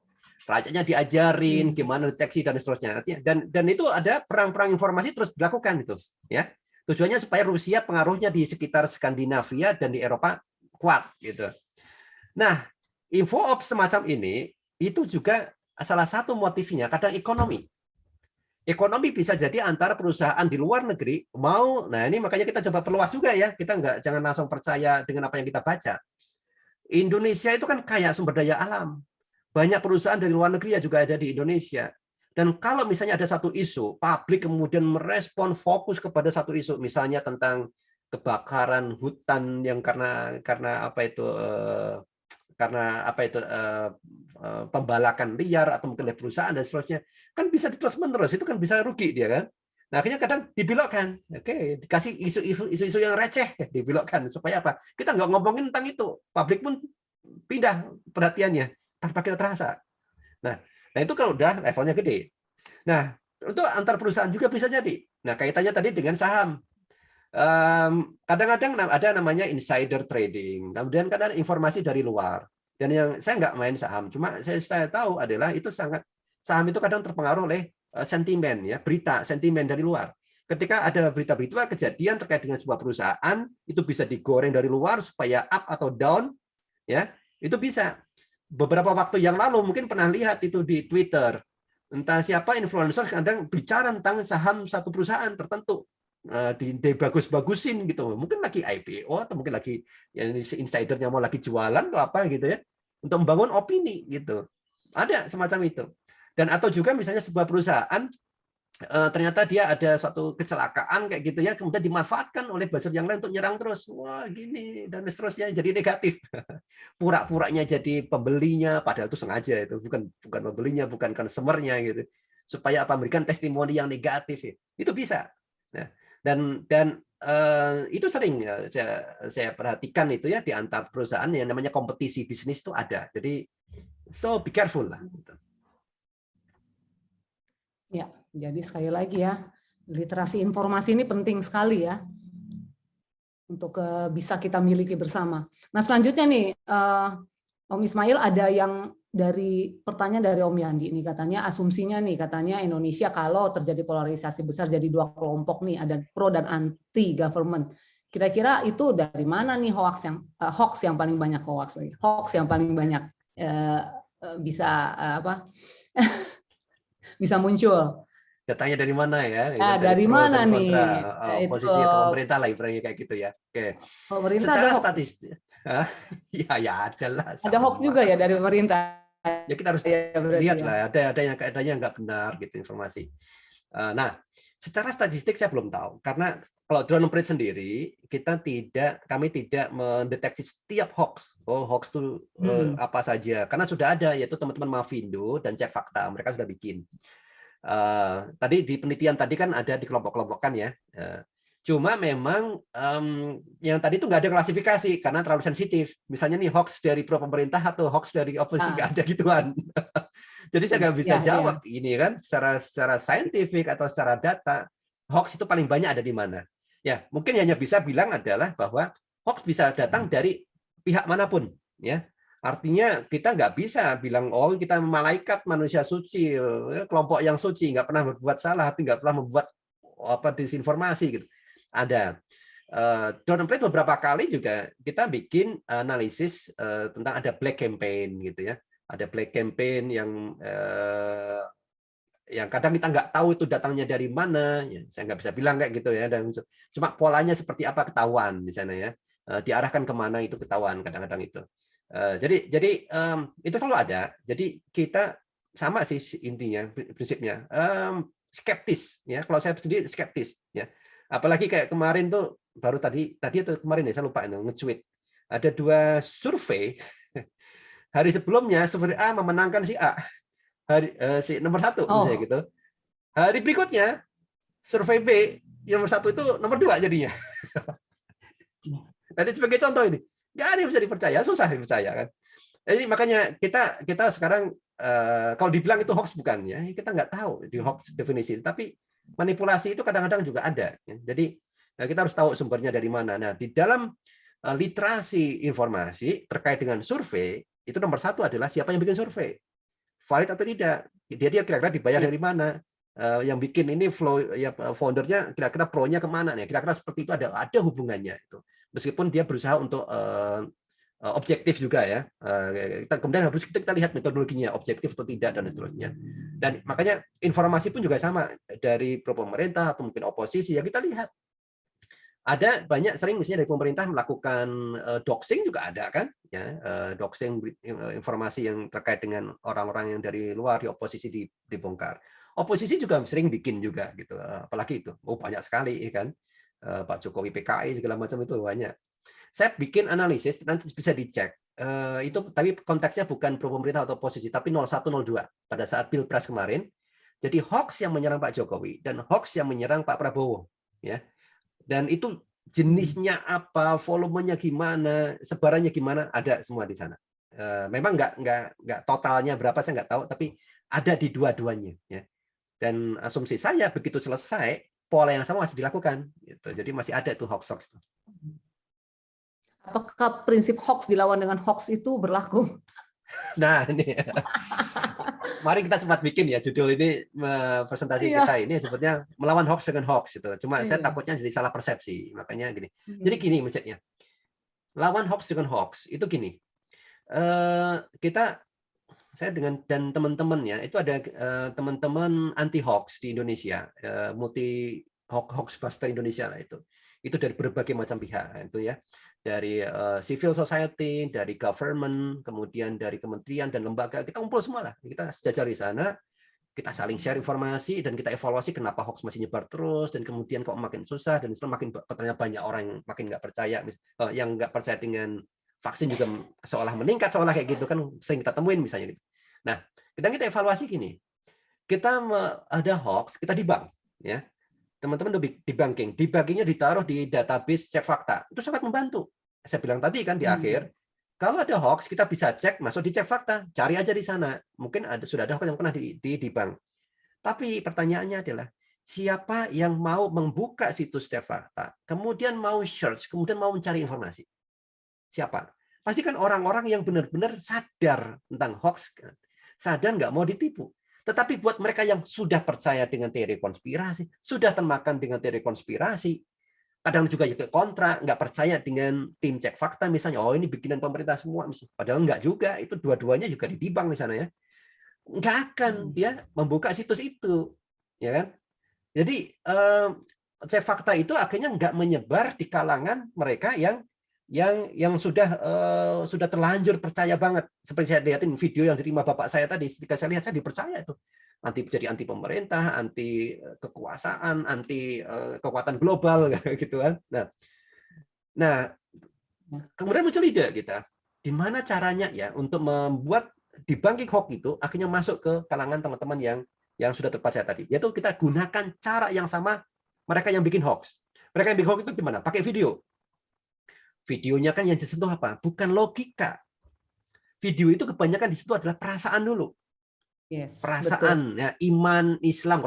rakyatnya diajarin gimana deteksi dan seterusnya. Dan itu ada perang-perang informasi terus dilakukan itu, ya. Tujuannya supaya Rusia pengaruhnya di sekitar Skandinavia dan di Eropa kuat gitu. Nah, info ops semacam ini itu juga salah satu motifnya kadang ekonomi. Ekonomi bisa jadi antara perusahaan di luar negeri mau, nah ini makanya kita coba perluas juga ya, kita jangan langsung percaya dengan apa yang kita baca. Indonesia itu kan kaya sumber daya alam, banyak perusahaan dari luar negeri yang juga ada di Indonesia. Dan kalau misalnya ada satu isu, publik kemudian merespon fokus kepada satu isu, misalnya tentang kebakaran hutan yang karena pembalakan liar atau mungkin oleh perusahaan dan seterusnya, kan bisa terus-menerus, itu kan bisa rugi dia kan. Nah, akhirnya kadang dibelokkan, oke, dikasih isu-isu yang receh, dibelokkan supaya apa? Kita nggak ngomongin tentang itu, publik pun pindah perhatiannya tanpa kita terasa. Nah itu kalau udah levelnya gede. Nah, untuk antar perusahaan juga bisa jadi. Nah, kaitannya tadi dengan saham. Kadang-kadang ada namanya insider trading, kemudian kadang informasi dari luar. Dan yang saya nggak main saham, cuma saya tahu adalah itu saham itu kadang terpengaruh oleh sentimen ya, berita sentimen dari luar. Ketika ada berita-berita kejadian terkait dengan sebuah perusahaan, itu bisa digoreng dari luar supaya up atau down, ya itu bisa. Beberapa waktu yang lalu mungkin pernah lihat itu di Twitter, entah siapa influencer kadang bicara tentang saham satu perusahaan tertentu. Dibagus-bagusin gitu, mungkin lagi IPO atau mungkin lagi ya, insidernya mau lagi jualan atau apa gitu ya, untuk membangun opini gitu, ada semacam itu. Dan atau juga misalnya sebuah perusahaan ternyata dia ada suatu kecelakaan kayak gitu ya, kemudian dimanfaatkan oleh buzzer yang lain untuk nyerang terus, wah gini dan seterusnya, jadi negatif. Pura-puranya jadi pembelinya, padahal itu sengaja, itu bukan pembelinya, bukan consumernya gitu, supaya apa, memberikan testimoni yang negatif ya. Itu bisa. Nah, dan itu sering saya perhatikan itu ya, di antar perusahaan yang namanya kompetisi bisnis itu ada. Jadi so be careful lah. Ya, jadi sekali lagi ya, literasi informasi ini penting sekali ya untuk bisa kita miliki bersama. Nah, selanjutnya nih Om Ismail, ada yang dari pertanyaan dari Om Yandi nih, katanya asumsinya nih, katanya Indonesia kalau terjadi polarisasi besar jadi dua kelompok nih, ada pro dan anti government. Kira-kira itu dari mana nih hoax yang paling banyak hoax yang paling banyak bisa apa bisa muncul? Datanya dari mana ya? Nah, pro dari mana dan nih? kontra, oposisi atau pemerintah lah, ibaratnya kayak gitu ya. Oke. Pemerintah Secara ada hoax. statistik, ya ada lah. Ada hoax juga ya dari pemerintah. Ya kita harus Ya, lihat ya. lah, ada yang nggak benar gitu informasi. Nah, secara statistik saya belum tahu karena kalau drone emprit sendiri kami tidak mendeteksi setiap hoax. Oh, hoax itu apa saja? Karena sudah ada, yaitu teman-teman Mavindo dan Cek Fakta, mereka sudah bikin. Tadi di penelitian tadi kan ada di kelompok-kelompokkan ya. Cuma memang yang tadi itu nggak ada klasifikasi karena terlalu sensitif. Misalnya nih hoax dari pro pemerintah atau hoax dari oposisi, nggak ada gituan. Jadi saya nggak bisa jawab ini kan secara saintifik atau secara data hoax itu paling banyak ada di mana. Ya mungkin hanya bisa bilang adalah bahwa hoax bisa datang dari pihak manapun. Ya artinya kita nggak bisa bilang oh kita malaikat manusia suci, kelompok yang suci nggak pernah berbuat salah, nggak pernah membuat apa disinformasi gitu. Ada drone emprit beberapa kali juga kita bikin analisis tentang ada black campaign gitu ya, ada black campaign yang kadang kita nggak tahu itu datangnya dari mana, ya, saya nggak bisa bilang kayak gitu ya, dan cuma polanya seperti apa ketahuan di sana ya, diarahkan kemana itu ketahuan kadang-kadang itu. Jadi itu selalu ada. Jadi kita sama sih intinya prinsipnya skeptis ya. Kalau saya sendiri skeptis ya. Apalagi kayak kemarin tuh baru tadi itu kemarin ya saya lupa itu nge-tweet. Ada 2 survei hari sebelumnya survei A memenangkan si A. Si nomor 1 misalnya gitu. Hari berikutnya survei B yang nomor 1 itu nomor 2 jadinya. Jadi sebagai contoh ini, nggak ada yang bisa dipercaya, susah dipercaya kan. Jadi makanya kita sekarang kalau dibilang itu hoax bukan ya, kita nggak tahu di hoax definisi, tapi manipulasi itu kadang-kadang juga ada. Jadi kita harus tahu sumbernya dari mana. Nah di dalam literasi informasi terkait dengan survei itu nomor 1 adalah siapa yang bikin survei, valid atau tidak. Dia kira-kira dibayar dari mana, yang bikin ini flow ya foundernya kira-kira pro-nya kemana nih, kira-kira seperti itu ada hubungannya itu. Meskipun dia berusaha untuk objektif juga ya, kemudian harus kita lihat metodologinya objektif atau tidak dan seterusnya. Dan makanya informasi pun juga sama dari pro pemerintah atau mungkin oposisi ya, kita lihat ada banyak sering misalnya dari pemerintah melakukan doxing juga ada kan ya, doxing informasi yang terkait dengan orang-orang yang dari luar di oposisi dibongkar. Oposisi juga sering bikin juga gitu, apalagi itu banyak sekali kan. Pak Jokowi PKI segala macam itu banyak. Saya bikin analisis nanti bisa dicek. Itu tapi konteksnya bukan pro pemerintah atau oposisi, tapi 0102 pada saat Pilpres kemarin. Jadi hoax yang menyerang Pak Jokowi dan hoax yang menyerang Pak Prabowo ya. Dan itu jenisnya apa, volumenya gimana, sebarannya gimana, ada semua di sana. Memang nggak totalnya berapa saya nggak tahu, tapi ada di dua-duanya ya. Dan asumsi saya begitu selesai pola yang sama masih dilakukan gitu. Jadi masih ada tuh hoax. Apakah prinsip hoax dilawan dengan hoax itu berlaku? Nah, ini. Mari kita sempat bikin ya judul ini presentasi kita ini sebetulnya melawan hoax dengan hoax gitu. Cuma saya takutnya jadi salah persepsi. Makanya gini. Jadi gini maksudnya. Lawan hoax dengan hoax itu gini. Saya dan teman-teman ya, itu ada teman-teman anti hoax di Indonesia, multi hoax buster Indonesia lah itu dari berbagai macam pihak itu ya, dari civil society, dari government, kemudian dari kementerian dan lembaga, kita kumpul semua lah, kita sejajar di sana, kita saling share informasi dan kita evaluasi kenapa hoax masih nyebar terus dan kemudian kok makin susah dan makin katanya banyak orang yang makin nggak percaya, yang nggak percaya dengan vaksin juga seolah meningkat, seolah kayak gitu kan sering kita temuin misalnya gitu. Nah, kadang kita evaluasi gini, kita ada hoax, kita debunk ya. Teman-teman debunkingnya ditaruh di database Cek Fakta. Itu sangat membantu. Saya bilang tadi kan di akhir, kalau ada hoax kita bisa cek, masuk di Cek Fakta, cari aja di sana. Mungkin sudah ada hoax yang pernah di debunk. Tapi pertanyaannya adalah siapa yang mau membuka situs Cek Fakta, kemudian mau search, kemudian mau mencari informasi? Siapa? Pasti kan orang-orang yang benar-benar sadar tentang hoax, kan? Sadar nggak mau ditipu. Tetapi buat mereka yang sudah percaya dengan teori konspirasi, sudah termakan dengan teori konspirasi, kadang juga kontra, nggak percaya dengan tim cek fakta misalnya, oh ini bikinan pemerintah semua, misalnya. Padahal nggak juga, itu dua-duanya juga ditimbang di sana ya. Nggak akan dia membuka situs itu, ya kan? Jadi cek fakta itu akhirnya nggak menyebar di kalangan mereka yang sudah terlanjur percaya banget. Seperti saya lihatin video yang diterima bapak saya tadi, ketika saya lihat saya dipercaya itu. Anti pemerintah, anti kekuasaan, anti kekuatan global gitu kan. Nah, kemudian muncul ide kita, gimana caranya ya untuk membuat debunking hoax itu akhirnya masuk ke kalangan teman-teman yang sudah terpercaya tadi. Yaitu kita gunakan cara yang sama mereka yang bikin hoax. Mereka yang bikin hoax itu gimana? Pakai video. Videonya kan yang disentuh apa? Bukan logika. Video itu kebanyakan di situ adalah perasaan dulu. Yes, Perasaan, ya, iman, Islam,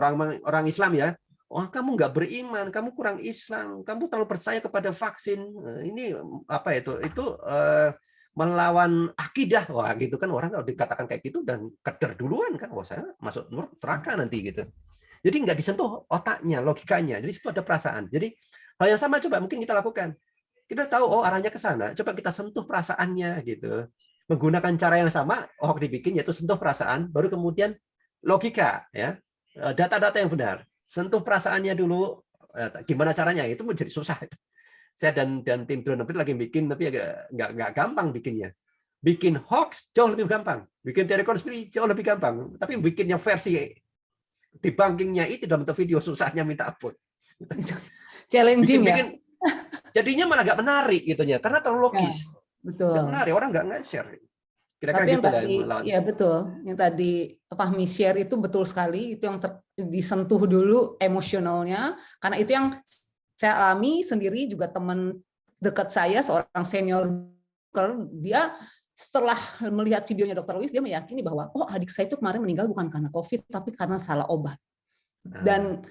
orang Islam ya. Oh, kamu nggak beriman, kamu kurang Islam, kamu terlalu percaya kepada vaksin. Ini apa itu? Itu melawan akidah. Wah, gitu kan orang kalau dikatakan kayak gitu dan keder duluan kan. Wah, saya masuk neraka nanti gitu. Jadi nggak disentuh otaknya, logikanya. Jadi situ ada perasaan. Jadi hal yang sama coba mungkin kita lakukan. Kita tahu oh arahnya ke sana, coba kita sentuh perasaannya gitu. Menggunakan cara yang sama, hoax dibikin yaitu sentuh perasaan, baru kemudian logika ya. Data-data yang benar. Sentuh perasaannya dulu. Gimana caranya? Itu menjadi susah. Saya dan tim Drone Emprit lagi bikin, tapi agak nggak gampang bikinnya. Bikin hoax jauh lebih gampang, bikin teori konspirasi jauh lebih gampang. Tapi bikinnya versi debunkingnya itu dalam bentuk video susahnya minta ampun. Challenging ya. Jadinya malah nggak menarik gitunya, karena terlalu logis. Ya, betul. Nggak menarik, orang nggak share. Kira-kira Tapi yang gitu tadi, ya betul, yang tadi Fahmi share itu betul sekali, itu yang disentuh dulu emosionalnya, karena itu yang saya alami sendiri, juga teman dekat saya, seorang senior, dia setelah melihat videonya Dr. Louis, dia meyakini bahwa, oh adik saya itu kemarin meninggal bukan karena COVID, tapi karena salah obat. Dan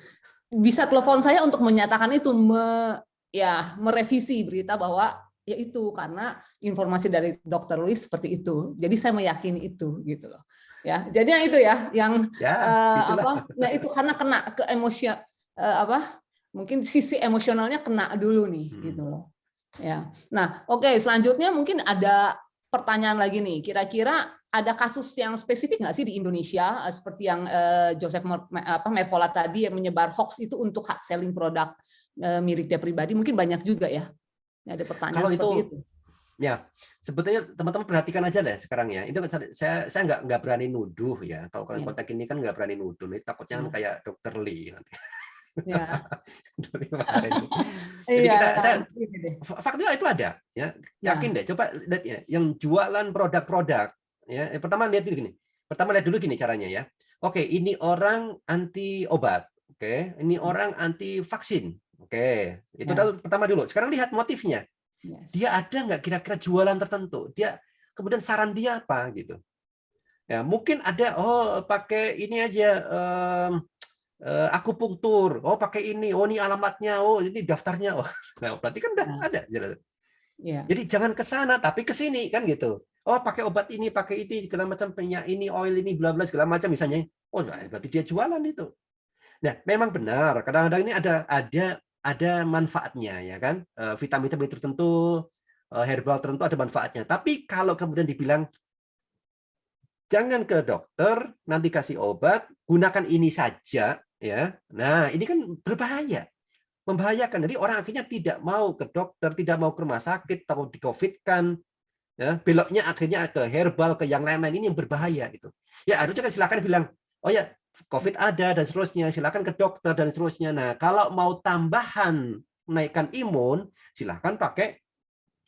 bisa telepon saya untuk menyatakan itu, merevisi berita bahwa ya itu karena informasi dari Dr. Louis seperti itu. Jadi saya meyakini itu gitu loh. Ya, jadi yang itu ya yang nah itu karena kena ke emosi mungkin sisi emosionalnya kena dulu nih gitu loh. Ya. Nah, oke, selanjutnya mungkin ada pertanyaan lagi nih. Kira-kira ada kasus yang spesifik nggak sih di Indonesia seperti yang Joseph Mercola tadi yang menyebar hoax itu untuk hard selling produk milik dia pribadi, mungkin banyak juga ya. Ada pertanyaan kalau seperti itu. Ya, sebetulnya teman-teman perhatikan aja deh sekarang ya. Itu saya nggak berani nuduh ya. Kalau kalian kontak ini kan nggak berani nuduh. Ini takutnya kayak Dr. Lee nanti. Ya. Jadi fakta itu ada ya. Yakin deh. Coba lihat ya. Yang jualan produk-produk ya. Pertama lihat dulu gini. Lihat dulu gini caranya ya. Oke, ini orang anti obat. Oke, ini orang anti vaksin. Oke, itu pertama dulu. Sekarang lihat motifnya. Dia ada nggak kira-kira jualan tertentu? Dia kemudian saran dia apa gitu? Ya mungkin ada. Oh pakai ini aja akupunktur. Oh pakai ini. Oh ini alamatnya. Oh ini daftarnya. Oh, nah berarti kan ada. Jadi jangan ke sana, tapi ke sini kan gitu. Oh pakai obat ini, pakai ini segala macam, minyak ini, oil ini, bla bla segala macam misalnya. Oh berarti dia jualan itu. Nah memang benar. Kadang-kadang ini ada manfaatnya ya kan, vitamin tertentu, herbal tertentu ada manfaatnya. Tapi kalau kemudian dibilang jangan ke dokter, nanti kasih obat, gunakan ini saja ya. Nah, ini kan berbahaya. Membahayakan. Jadi orang akhirnya tidak mau ke dokter, tidak mau ke rumah sakit, atau di-COVID-kan. Ya, beloknya akhirnya ke herbal, ke yang lain-lain, ini yang berbahaya gitu. Ya, harusnya kan silakan bilang, oh ya COVID ada dan seterusnya, silakan ke dokter dan seterusnya. Nah, kalau mau tambahan menaikkan imun, silakan pakai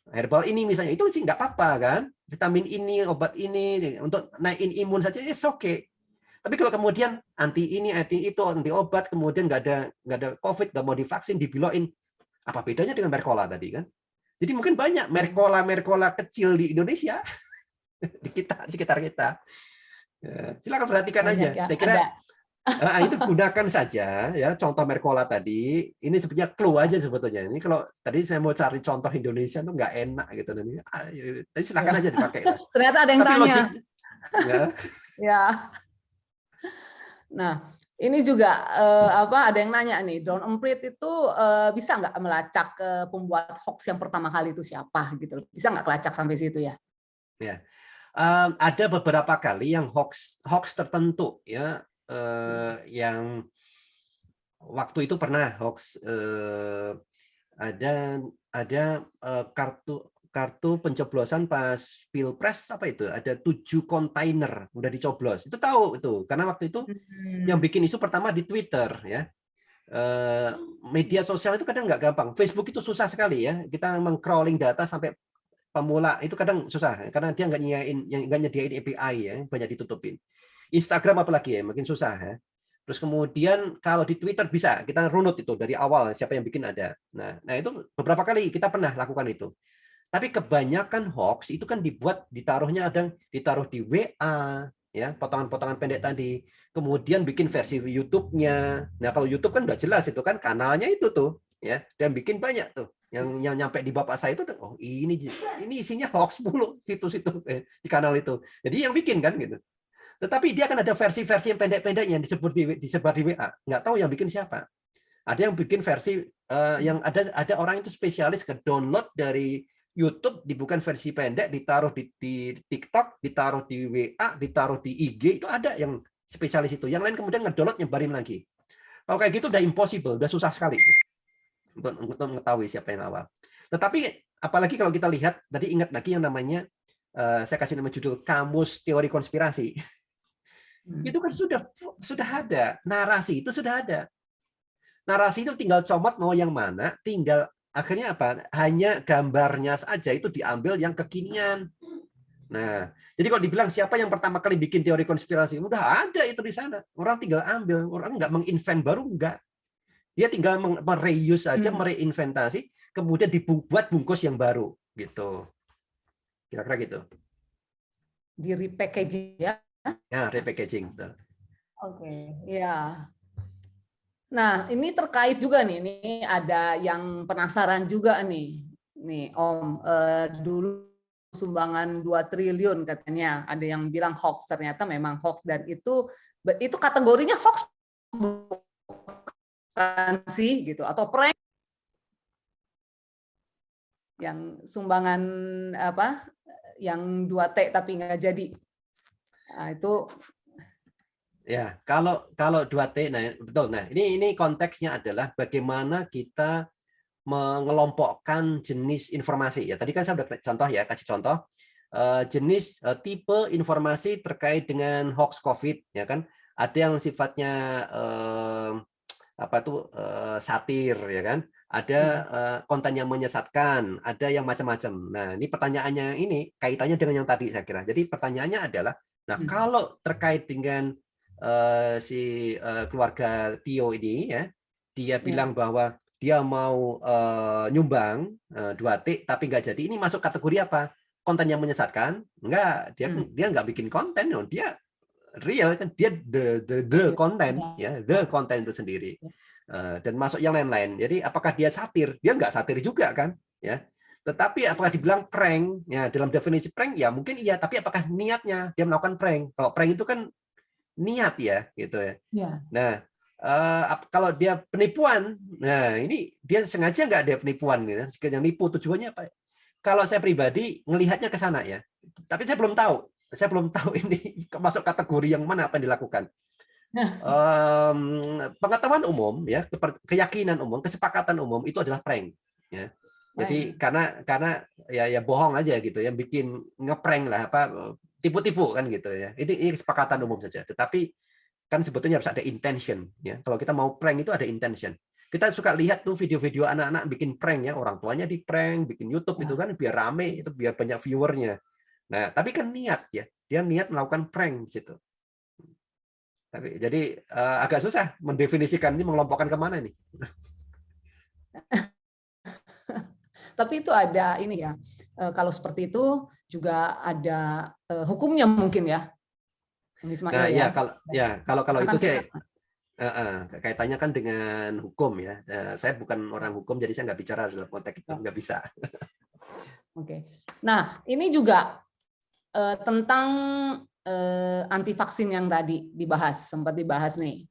herbal ini misalnya. Itu sih nggak apa-apa kan? Vitamin ini, obat ini untuk naikin imun saja, it's okay. Tapi kalau kemudian anti ini, anti itu, anti obat, kemudian nggak ada COVID, nggak mau divaksin, dibiloin, apa bedanya dengan Mercola tadi kan? Jadi mungkin banyak Mercola kecil di Indonesia, di sekitar kita. Silakan perhatikan aja. Saya kira Itu gunakan saja ya contoh Mercola tadi. Ini sebenarnya clue aja sebetulnya. Ini kalau tadi saya mau cari contoh Indonesia tuh nggak enak gitu nanti. Tapi silakan aja dipakai lah. Ternyata ada yang Tapi tanya. logik, ya. Ya. Nah, ini juga ada yang nanya nih, Don Emprit itu bisa nggak melacak pembuat hoax yang pertama kali itu siapa gitu? Bisa nggak kelacak sampai situ ya? Ya. Ada beberapa kali yang hoax tertentu ya yang waktu itu pernah hoax ada kartu pencoblosan pas pilpres apa itu ada 7 kontainer udah dicoblos itu tahu itu karena waktu itu yang bikin isu pertama di Twitter ya. Media sosial itu kadang nggak gampang. Facebook itu susah sekali ya kita meng-crawling data sampai pemula itu kadang susah karena dia nggak nyediain API ya banyak ditutupin. Instagram apalagi ya makin susah ya. Terus kemudian kalau di Twitter bisa kita runut itu dari awal siapa yang bikin ada. Nah itu beberapa kali kita pernah lakukan itu. Tapi kebanyakan hoax itu kan ditaruhnya ditaruh di WA ya potongan-potongan pendek tadi. Kemudian bikin versi YouTube-nya. Nah kalau YouTube kan udah jelas itu kan kanalnya itu tuh ya dan bikin banyak tuh. Yang nyampe di bapak saya itu oh ini isinya hoax mulu situ-situ di kanal itu. Jadi yang bikin kan gitu. Tetapi dia kan ada versi-versi yang pendek-pendek yang disebar di WA. Nggak tahu yang bikin siapa. Ada yang bikin versi yang ada orang itu spesialis ke download dari YouTube dibukan versi pendek ditaruh di TikTok, ditaruh di WA, ditaruh di IG itu ada yang spesialis itu. Yang lain kemudian ngedownload nyebarin lagi. Kalau kayak gitu udah impossible, udah susah sekali untuk mengetahui siapa yang awal. Tetapi apalagi kalau kita lihat tadi ingat lagi yang namanya saya kasih nama judul Kamus Teori Konspirasi. Itu kan sudah ada narasi itu sudah ada. Narasi itu tinggal comot mau yang mana, tinggal akhirnya apa? Hanya gambarnya saja itu diambil yang kekinian. Nah, jadi kalau dibilang siapa yang pertama kali bikin teori konspirasi, udah ada itu di sana. Orang tinggal ambil, orang nggak menginvent baru enggak. Dia tinggal mereuse aja, mereinventasi, kemudian dibuat bungkus yang baru, gitu. Kira-kira gitu. Di repackaging ya? Ya, repackaging. Oke, ya. Nah, ini terkait juga nih. Ini ada yang penasaran juga nih, Om. Dulu sumbangan 2 triliun katanya. Ada yang bilang hoax, ternyata memang hoax dan itu kategorinya hoax bukan sih gitu atau prank yang sumbangan yang 2T tapi nggak jadi. Nah, itu ya kalau 2T nah betul. Nah, ini konteksnya adalah bagaimana kita mengelompokkan jenis informasi ya. Tadi kan saya udah contoh ya, kasih contoh jenis tipe informasi terkait dengan hoax COVID ya kan. Ada yang sifatnya satir ya kan. Ada konten yang menyesatkan, ada yang macam-macam. Nah, ini pertanyaannya ini kaitannya dengan yang tadi saya kira. Jadi pertanyaannya adalah nah kalau terkait dengan keluarga Tio ini ya, dia bilang bahwa dia mau nyumbang 2T tapi nggak jadi. Ini masuk kategori apa? Konten yang menyesatkan? Enggak, dia nggak bikin konten, dia real kan dia the konten ya, the konten itu sendiri. Dan masuk yang lain-lain. Jadi apakah dia satir? Dia nggak satir juga kan, ya. Tetapi apakah dibilang prank? Ya, dalam definisi prank ya mungkin iya, tapi apakah niatnya dia melakukan prank? Kalau prank itu kan niat ya, gitu ya. Nah, kalau dia penipuan, nah ini dia sengaja nggak ada penipuan gitu. Yang nipu tujuannya apa? Kalau saya pribadi ngelihatnya ke sana ya. Tapi saya belum tahu. Saya belum tahu ini masuk kategori yang mana apa yang dilakukan. Pengetahuan umum ya, keyakinan umum, kesepakatan umum itu adalah prank ya. Jadi karena ya bohong aja gitu ya, bikin ngeprank lah tipu-tipu kan gitu ya. Ini kesepakatan umum saja. Tetapi kan sebetulnya harus ada intention ya. Kalau kita mau prank itu ada intention. Kita suka lihat tuh video-video anak-anak bikin prank ya, orang tuanya di prank, bikin YouTube itu kan biar rame, itu biar banyak viewernya. Nah, tapi kan niat ya, dia niat melakukan prank situ. Tapi jadi agak susah mendefinisikan ini, mengelompokkan kemana nih. Tapi itu ada ini ya, kalau seperti itu juga ada hukumnya mungkin ya. Nah, ya kalau itu sih Kaitannya kan dengan hukum ya. Saya bukan orang hukum, jadi saya nggak bicara dalam konteks itu, nggak bisa. Oke. Nah, ini juga tentang anti vaksin yang tadi dibahas, sempat dibahas nih.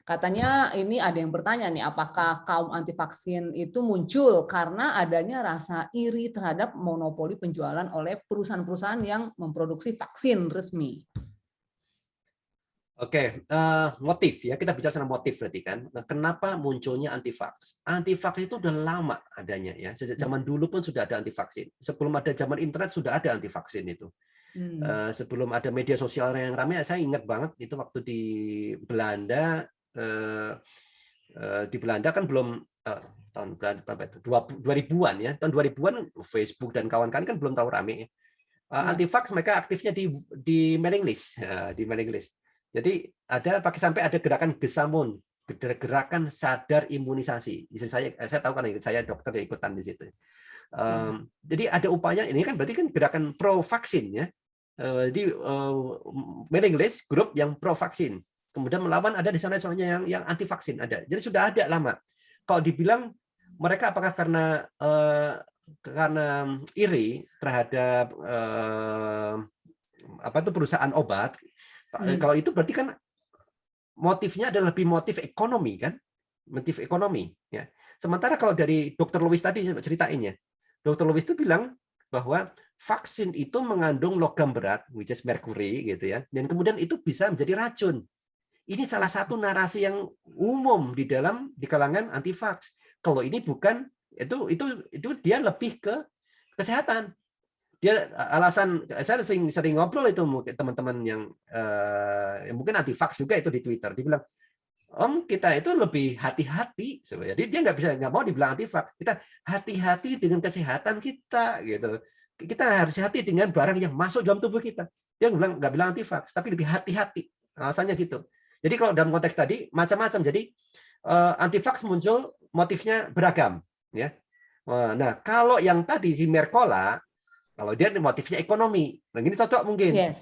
Katanya ini ada yang bertanya nih, apakah kaum anti vaksin itu muncul karena adanya rasa iri terhadap monopoli penjualan oleh perusahaan-perusahaan yang memproduksi vaksin resmi? Oke, motif ya, kita bicara tentang motif berarti kan. Nah, kenapa munculnya anti-vax? Anti-vax itu udah lama adanya ya. Sejak zaman dulu pun sudah ada anti-vaksin. Sebelum ada zaman internet sudah ada anti-vaksin itu. Sebelum ada media sosial yang ramai, saya ingat banget itu waktu di Belanda. Di Belanda kan belum tahun berapa itu 2000-an ya, tahun 2000-an Facebook dan kawan-kawan kan belum tahu rame. Anti-vax mereka aktifnya di mailing list, di mailing list. Jadi sampai ada gerakan Gesamun, gerakan sadar imunisasi. Saya tahu kan, saya dokter yang ikutan di situ. Jadi ada upaya ini kan berarti kan gerakan pro vaksin ya. Di mailing list grup yang pro vaksin. Kemudian melawan ada di sana soalnya yang anti vaksin ada. Jadi sudah ada lama. Kalau dibilang mereka apakah karena iri terhadap perusahaan obat, kalau itu berarti kan motifnya adalah lebih motif ekonomi kan, motif ekonomi ya. Sementara kalau dari Dr. Lewis tadi ceritainnya, Dr. Lewis itu bilang bahwa vaksin itu mengandung logam berat, which is mercury gitu ya, dan kemudian itu bisa menjadi racun. Ini salah satu narasi yang umum di kalangan anti-vax. Kalau ini bukan, itu dia lebih ke kesehatan. Dia alasan, saya sering ngobrol itu teman-teman yang mungkin anti-vax juga itu di Twitter. Dia bilang, Om, kita itu lebih hati-hati sebenarnya. Dia nggak mau dibilang anti-vax. Kita hati-hati dengan kesehatan kita, gitu. Kita harus hati dengan barang yang masuk dalam tubuh kita. Dia nggak bilang anti-vax, tapi lebih hati-hati. Alasannya gitu. Jadi kalau dalam konteks tadi macam-macam. Jadi anti-vax muncul motifnya beragam, ya. Nah, kalau yang tadi si Mercola, kalau dia motifnya ekonomi, nah ini cocok mungkin. Yes.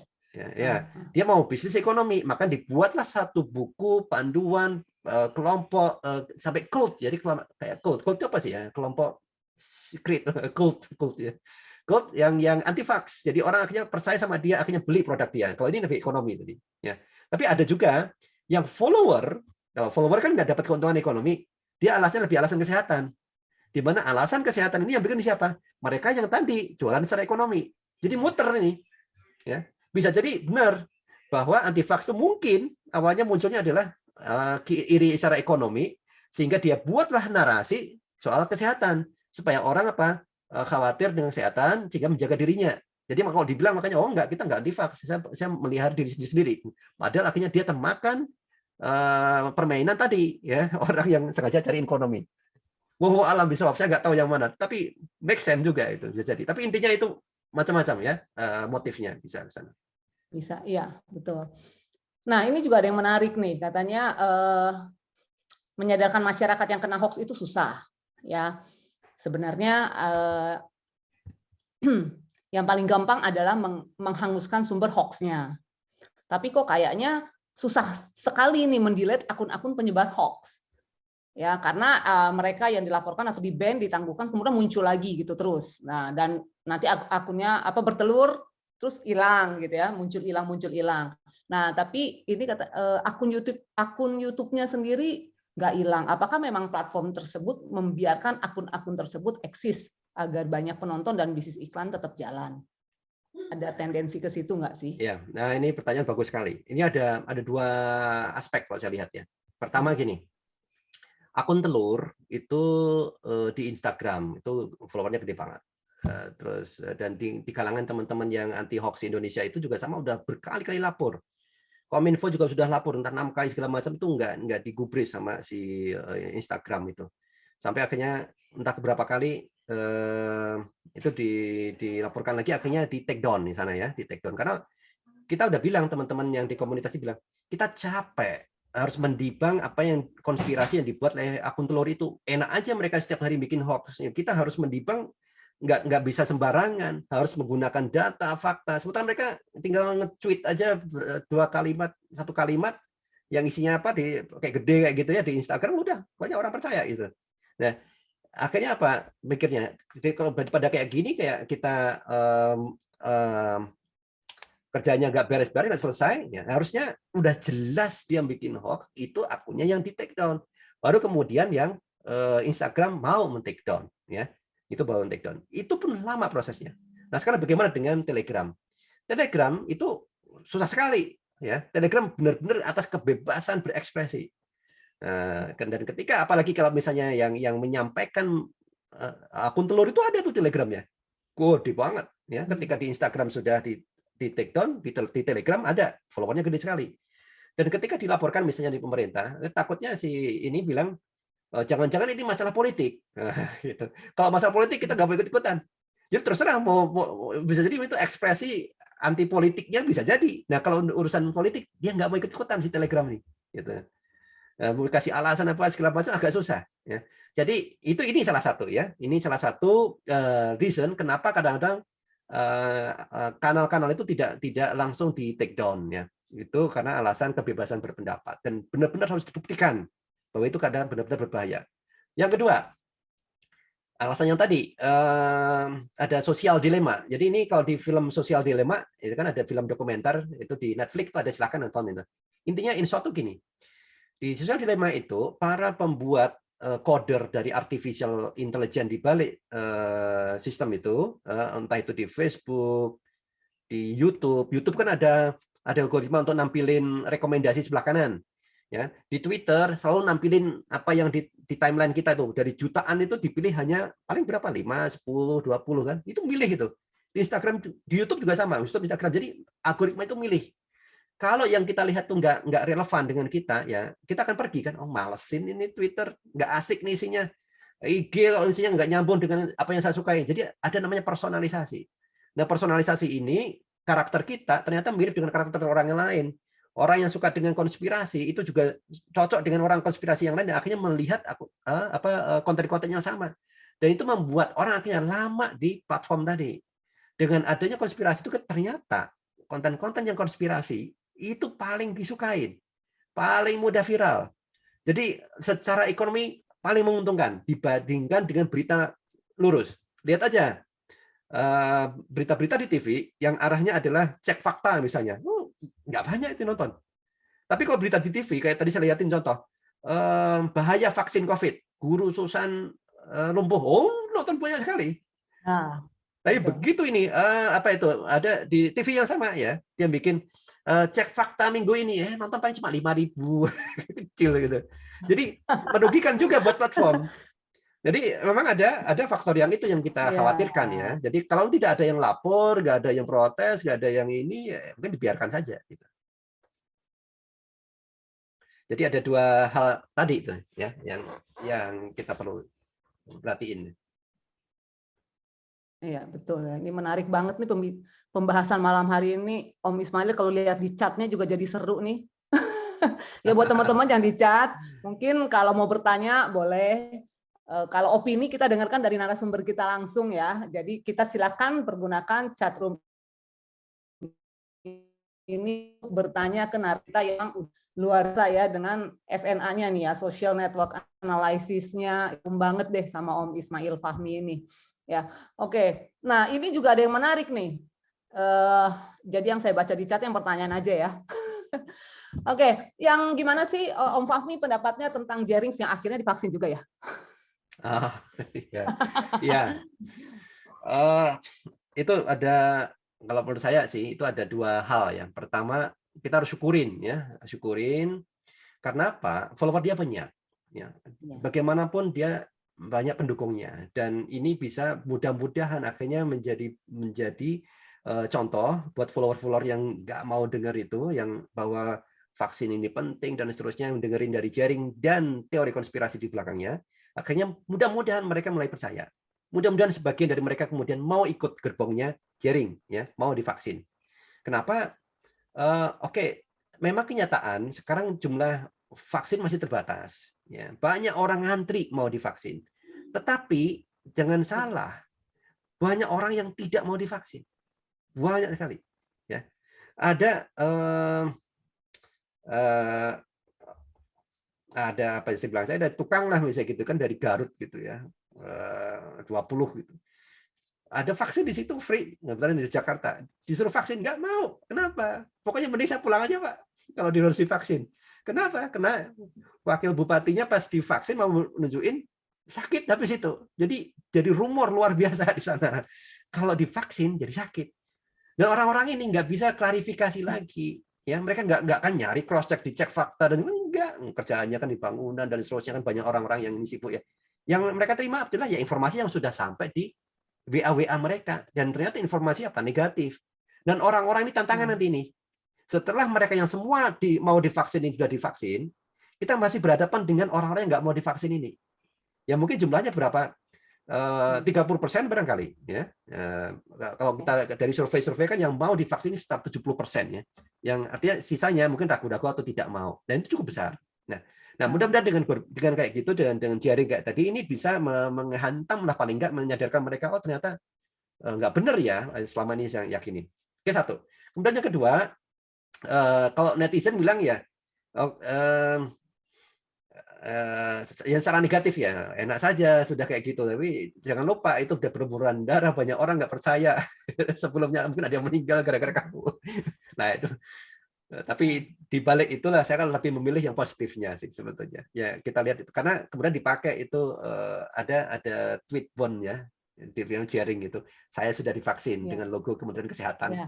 Ya, dia mau bisnis ekonomi, maka dibuatlah satu buku panduan kelompok sampai cult. Jadi kayak cult itu apa sih ya? Kelompok secret cult ya. Cult yang anti-vax. Jadi orang akhirnya percaya sama dia, akhirnya beli produk dia. Kalau ini lebih ekonomi tadi, ya. Tapi ada juga yang follower, kalau follower kan nggak dapat keuntungan ekonomi, dia lebih alasan kesehatan. Di mana alasan kesehatan ini yang bikin siapa? Mereka yang tadi jualan secara ekonomi. Jadi muter ini. Ya. Bisa jadi benar bahwa anti-vax itu mungkin awalnya munculnya adalah iri secara ekonomi, sehingga dia buatlah narasi soal kesehatan. Supaya orang khawatir dengan kesehatan, sehingga menjaga dirinya. Jadi kalau dibilang makanya, oh enggak, kita enggak anti-vax, saya melihara diri sendiri. Padahal akhirnya dia termakan permainan tadi, ya, orang yang sengaja cari ekonomi. Wow, alam bisa, saya nggak tahu yang mana, tapi make sense juga itu bisa jadi. Tapi intinya itu macam-macam ya motifnya bisa ke sana. Bisa, iya betul. Nah ini juga ada yang menarik nih, katanya menyadarkan masyarakat yang kena hoax itu susah, ya. Sebenarnya yang paling gampang adalah menghanguskan sumber hoax-nya. Tapi kok kayaknya susah sekali nih mendelete akun-akun penyebar hoax. Ya, karena mereka yang dilaporkan atau di-ban, ditangguhkan, kemudian muncul lagi gitu terus. Nah, dan nanti akunnya bertelur terus hilang gitu ya, muncul hilang. Nah, tapi ini kata akun YouTube-nya sendiri nggak hilang. Apakah memang platform tersebut membiarkan akun-akun tersebut eksis agar banyak penonton dan bisnis iklan tetap jalan? Ada tendensi ke situ nggak sih? Ya, nah ini pertanyaan bagus sekali. Ini ada dua aspek kalau saya lihat ya. Pertama gini, akun telur itu di Instagram itu followernya gede banget. Terus dan di kalangan teman-teman yang anti hoax Indonesia itu juga sama, udah berkali-kali lapor. Kominfo juga sudah lapor entah 6 kali segala macam, itu nggak digubris sama si Instagram itu. Sampai akhirnya entah beberapa kali itu dilaporkan lagi, akhirnya di take down di sana ya, di take down. Karena kita udah bilang, teman-teman yang di komunitas bilang, kita capek harus mendibang apa yang konspirasi yang dibuat oleh akun telur itu. Enak aja mereka setiap hari bikin hoax. Kita harus mendibang, nggak bisa sembarangan, harus menggunakan data, fakta. Sementara mereka tinggal nge-tweet aja 2 kalimat, 1 kalimat, yang isinya apa di kayak gede kayak gitu ya di Instagram udah banyak orang percaya gitu. Nah, akhirnya apa mikirnya? Jadi kalau pada kayak gini kayak kita kerjanya nggak beres-beres nggak selesai, ya harusnya udah jelas dia bikin hoax itu akunnya yang di take down. Baru kemudian yang Instagram mau men-take down, ya itu baru take down. Itu pun lama prosesnya. Nah sekarang bagaimana dengan Telegram? Telegram itu susah sekali, ya. Telegram benar-benar atas kebebasan berekspresi. Dan ketika apalagi kalau misalnya yang menyampaikan akun telur itu ada tuh Telegramnya, gede banget, ya. Ketika di Instagram sudah di take down, di Telegram ada followernya gede sekali. Dan ketika dilaporkan misalnya di pemerintah, takutnya si ini bilang jangan-jangan ini masalah politik. Gitu. Kalau masalah politik kita nggak mau ikut-ikutan. Jadi terserah mau bisa jadi itu ekspresi anti politiknya bisa jadi. Nah kalau urusan politik dia nggak mau ikut-ikutan si Telegram nih. Gitu. Mau kasih alasan apa segala macam agak susah. Ya. Jadi ini salah satu ya. Ini salah satu reason kenapa kadang-kadang kanal-kanal itu tidak langsung di take down ya. Itu karena alasan kebebasan berpendapat dan benar-benar harus dibuktikan bahwa itu kadang benar-benar berbahaya. Yang kedua, alasan yang tadi ada sosial dilema. Jadi ini kalau di film sosial dilema itu kan ada film dokumenter itu di Netflix itu ada, silakan nonton itu. Intinya in short tuh gini. Di sosial dilema itu para pembuat coder dari artificial intelligence di balik sistem itu, entah itu di Facebook, di YouTube. YouTube kan ada algoritma untuk nampilin rekomendasi sebelah kanan. Ya, di Twitter selalu nampilin apa yang di timeline kita itu dari jutaan itu dipilih hanya paling berapa 5, 10, 20 kan. Itu milih itu. Di Instagram, di YouTube juga sama, YouTube, Instagram. Jadi algoritma itu milih. Kalau yang kita lihat tuh nggak relevan dengan kita, ya kita akan pergi kan. Oh malesin ini Twitter, nggak asik nih isinya. IG kalau isinya nggak nyambung dengan apa yang saya sukai. Jadi ada namanya personalisasi. Nah personalisasi ini karakter kita ternyata mirip dengan karakter orang yang lain. Orang yang suka dengan konspirasi itu juga cocok dengan orang konspirasi yang lain. Dan akhirnya melihat konten-konten yang sama. Dan itu membuat orang akhirnya lama di platform tadi. Dengan adanya konspirasi itu ternyata konten-konten yang konspirasi itu paling disukai, paling mudah viral. Jadi secara ekonomi paling menguntungkan dibandingkan dengan berita lurus. Lihat aja berita-berita di TV yang arahnya adalah cek fakta misalnya, nggak banyak itu nonton. Tapi kalau berita di TV kayak tadi saya lihatin contoh bahaya vaksin COVID, guru Susan lumpuh, nonton banyak sekali. Nah, tapi begitu ini apa itu ada di TV yang sama ya, dia bikin cek fakta minggu ini nonton paling cuma 5.000 kecil gitu. Jadi merugikan juga buat platform. Jadi memang ada faktor yang itu yang kita khawatirkan ya. Jadi kalau tidak ada yang lapor, nggak ada yang protes, nggak ada yang ini, ya mungkin dibiarkan saja. Gitu. Jadi ada dua hal tadi itu ya yang kita perlu perhatiin. Iya betul ya. Ini menarik banget nih pembahasan malam hari ini, Om Ismail. Kalau lihat di chatnya juga jadi seru nih. Ya buat teman-teman yang di chat, mungkin kalau mau bertanya boleh. Kalau opini kita dengarkan dari narasumber kita langsung ya. Jadi kita silakan pergunakan chat room ini bertanya ke narita yang luar saya dengan SNA-nya nih ya, Social Network Analysis-nya banget deh sama Om Ismail Fahmi ini. Ya, oke. Nah, ini juga ada yang menarik nih. Jadi yang saya baca di chat yang pertanyaan aja ya. Oke, yang gimana sih Om Fahmi pendapatnya tentang Jerings yang akhirnya divaksin juga ya? Ya. Itu ada, kalau menurut saya sih itu ada dua hal ya. Pertama, kita harus syukurin ya, karena apa? Follower dia banyak. Ya. Bagaimanapun dia banyak pendukungnya dan ini bisa mudah-mudahan akhirnya menjadi contoh buat follower-follower yang nggak mau dengar itu, yang bahwa vaksin ini penting dan seterusnya, yang dengerin dari jaring dan teori konspirasi di belakangnya, akhirnya mudah-mudahan mereka mulai percaya. Mudah-mudahan sebagian dari mereka kemudian mau ikut gerbongnya jaring, ya, mau divaksin. Kenapa? Oke, memang kenyataan sekarang jumlah vaksin masih terbatas. Ya, banyak orang ngantri mau divaksin. Tetapi jangan salah, banyak orang yang tidak mau divaksin. Banyak sekali. Ya. Ada ada apa saya bilang, saya ada tukang lah misalnya gitu kan dari Garut gitu ya, 20 gitu. Ada vaksin di situ free, kebetulan di Jakarta. Disuruh vaksin nggak mau. Kenapa? Pokoknya mending saya pulang aja Pak. Kalau harus divaksin. Kenapa? Karena wakil bupatinya pas divaksin mau nunjukin sakit habis itu. Jadi rumor luar biasa di sana. Kalau divaksin jadi sakit. Dan orang-orang ini nggak bisa klarifikasi lagi. Ya, mereka nggak akan nyari cross check, dicek fakta dan enggak. Kerjaannya kan di bangunan dan seterusnya kan banyak orang-orang yang ini sibuk ya. Yang mereka terima adalah ya informasi yang sudah sampai di WA mereka, dan ternyata informasi apa? Negatif. Dan orang-orang ini tantangan nanti ini. Setelah mereka yang semua mau divaksin ini sudah divaksin, kita masih berhadapan dengan orang-orang yang nggak mau divaksin ini. Ya mungkin jumlahnya berapa? 30% barangkali. Ya. Kalau kita dari survei-survei kan yang mau divaksin ini sekitar 70% ya. Yang artinya sisanya mungkin ragu-ragu atau tidak mau. Dan itu cukup besar. Nah, mudah-mudahan dengan kayak gitu, dengan jaring kayak tadi ini bisa menghantam lah paling nggak menyadarkan mereka, oh ternyata nggak benar ya selama ini saya yakini. Oke, satu. Kemudian yang kedua, kalau netizen bilang ya, yang secara negatif ya enak saja sudah kayak gitu, tapi jangan lupa itu udah berumuran darah, banyak orang nggak percaya sebelumnya mungkin ada yang meninggal gara-gara kamu. Nah itu. Tapi di balik itulah saya kan lebih memilih yang positifnya sih sebetulnya. Ya kita lihat itu karena kemudian dipakai itu ada tweet bond ya di yang sharing gitu. Saya sudah divaksin dengan logo Kementerian Kesehatan.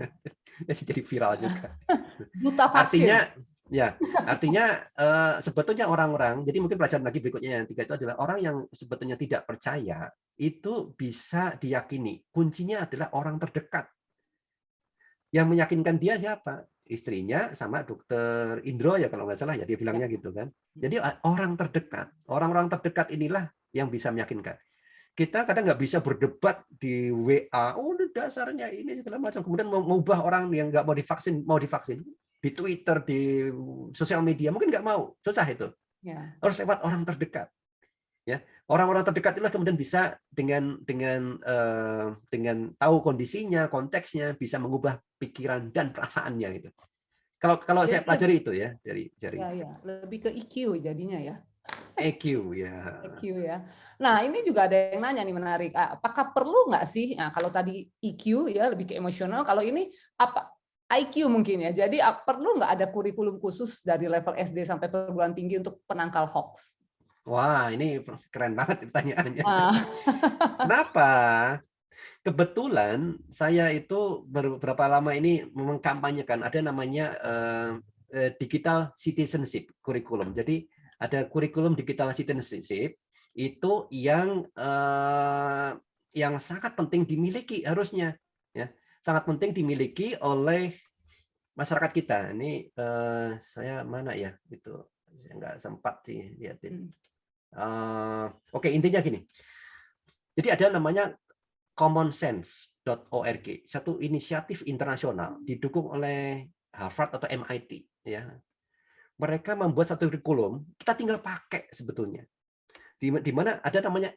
Jadi viral juga. Duta vaksin. Artinya sebetulnya orang-orang, jadi mungkin pelajaran lagi berikutnya yang 3 itu adalah orang yang sebetulnya tidak percaya itu bisa diyakini. Kuncinya adalah orang terdekat. Yang meyakinkan dia siapa? Istrinya sama dokter Indro ya kalau nggak salah ya dia bilangnya gitu kan. Jadi orang terdekat, orang-orang terdekat inilah yang bisa meyakinkan. Kita kadang nggak bisa berdebat di WA, oh dasarnya ini segala macam. Kemudian mengubah orang yang nggak mau divaksin di Twitter, di sosial media mungkin nggak mau, susah itu. Harus lewat orang terdekat. Ya, orang-orang terdekat itulah kemudian bisa dengan tahu kondisinya, konteksnya, bisa mengubah pikiran dan perasaannya gitu. Kalau saya pelajari itu ya dari lebih ke EQ jadinya ya. EQ ya. EQ ya. Nah ini juga ada yang nanya nih menarik. Apakah perlu nggak sih? Nah, kalau tadi EQ ya lebih ke emosional. Kalau ini apa? IQ mungkin ya. Jadi perlu nggak ada kurikulum khusus dari level SD sampai perguruan tinggi untuk penangkal hoax? Wah, ini keren banget pertanyaannya. Kenapa? Kebetulan saya itu beberapa lama ini mengkampanyekan ada namanya digital citizenship kurikulum. Jadi ada kurikulum digital citizenship itu yang sangat penting dimiliki harusnya, ya, sangat penting dimiliki oleh masyarakat kita. Ini saya mana ya itu saya nggak sempat sih lihatin. Oke, intinya gini. Jadi ada namanya commonsense.org, satu inisiatif internasional didukung oleh Harvard atau MIT. Ya, mereka membuat satu kurikulum, kita tinggal pakai sebetulnya. Di mana ada namanya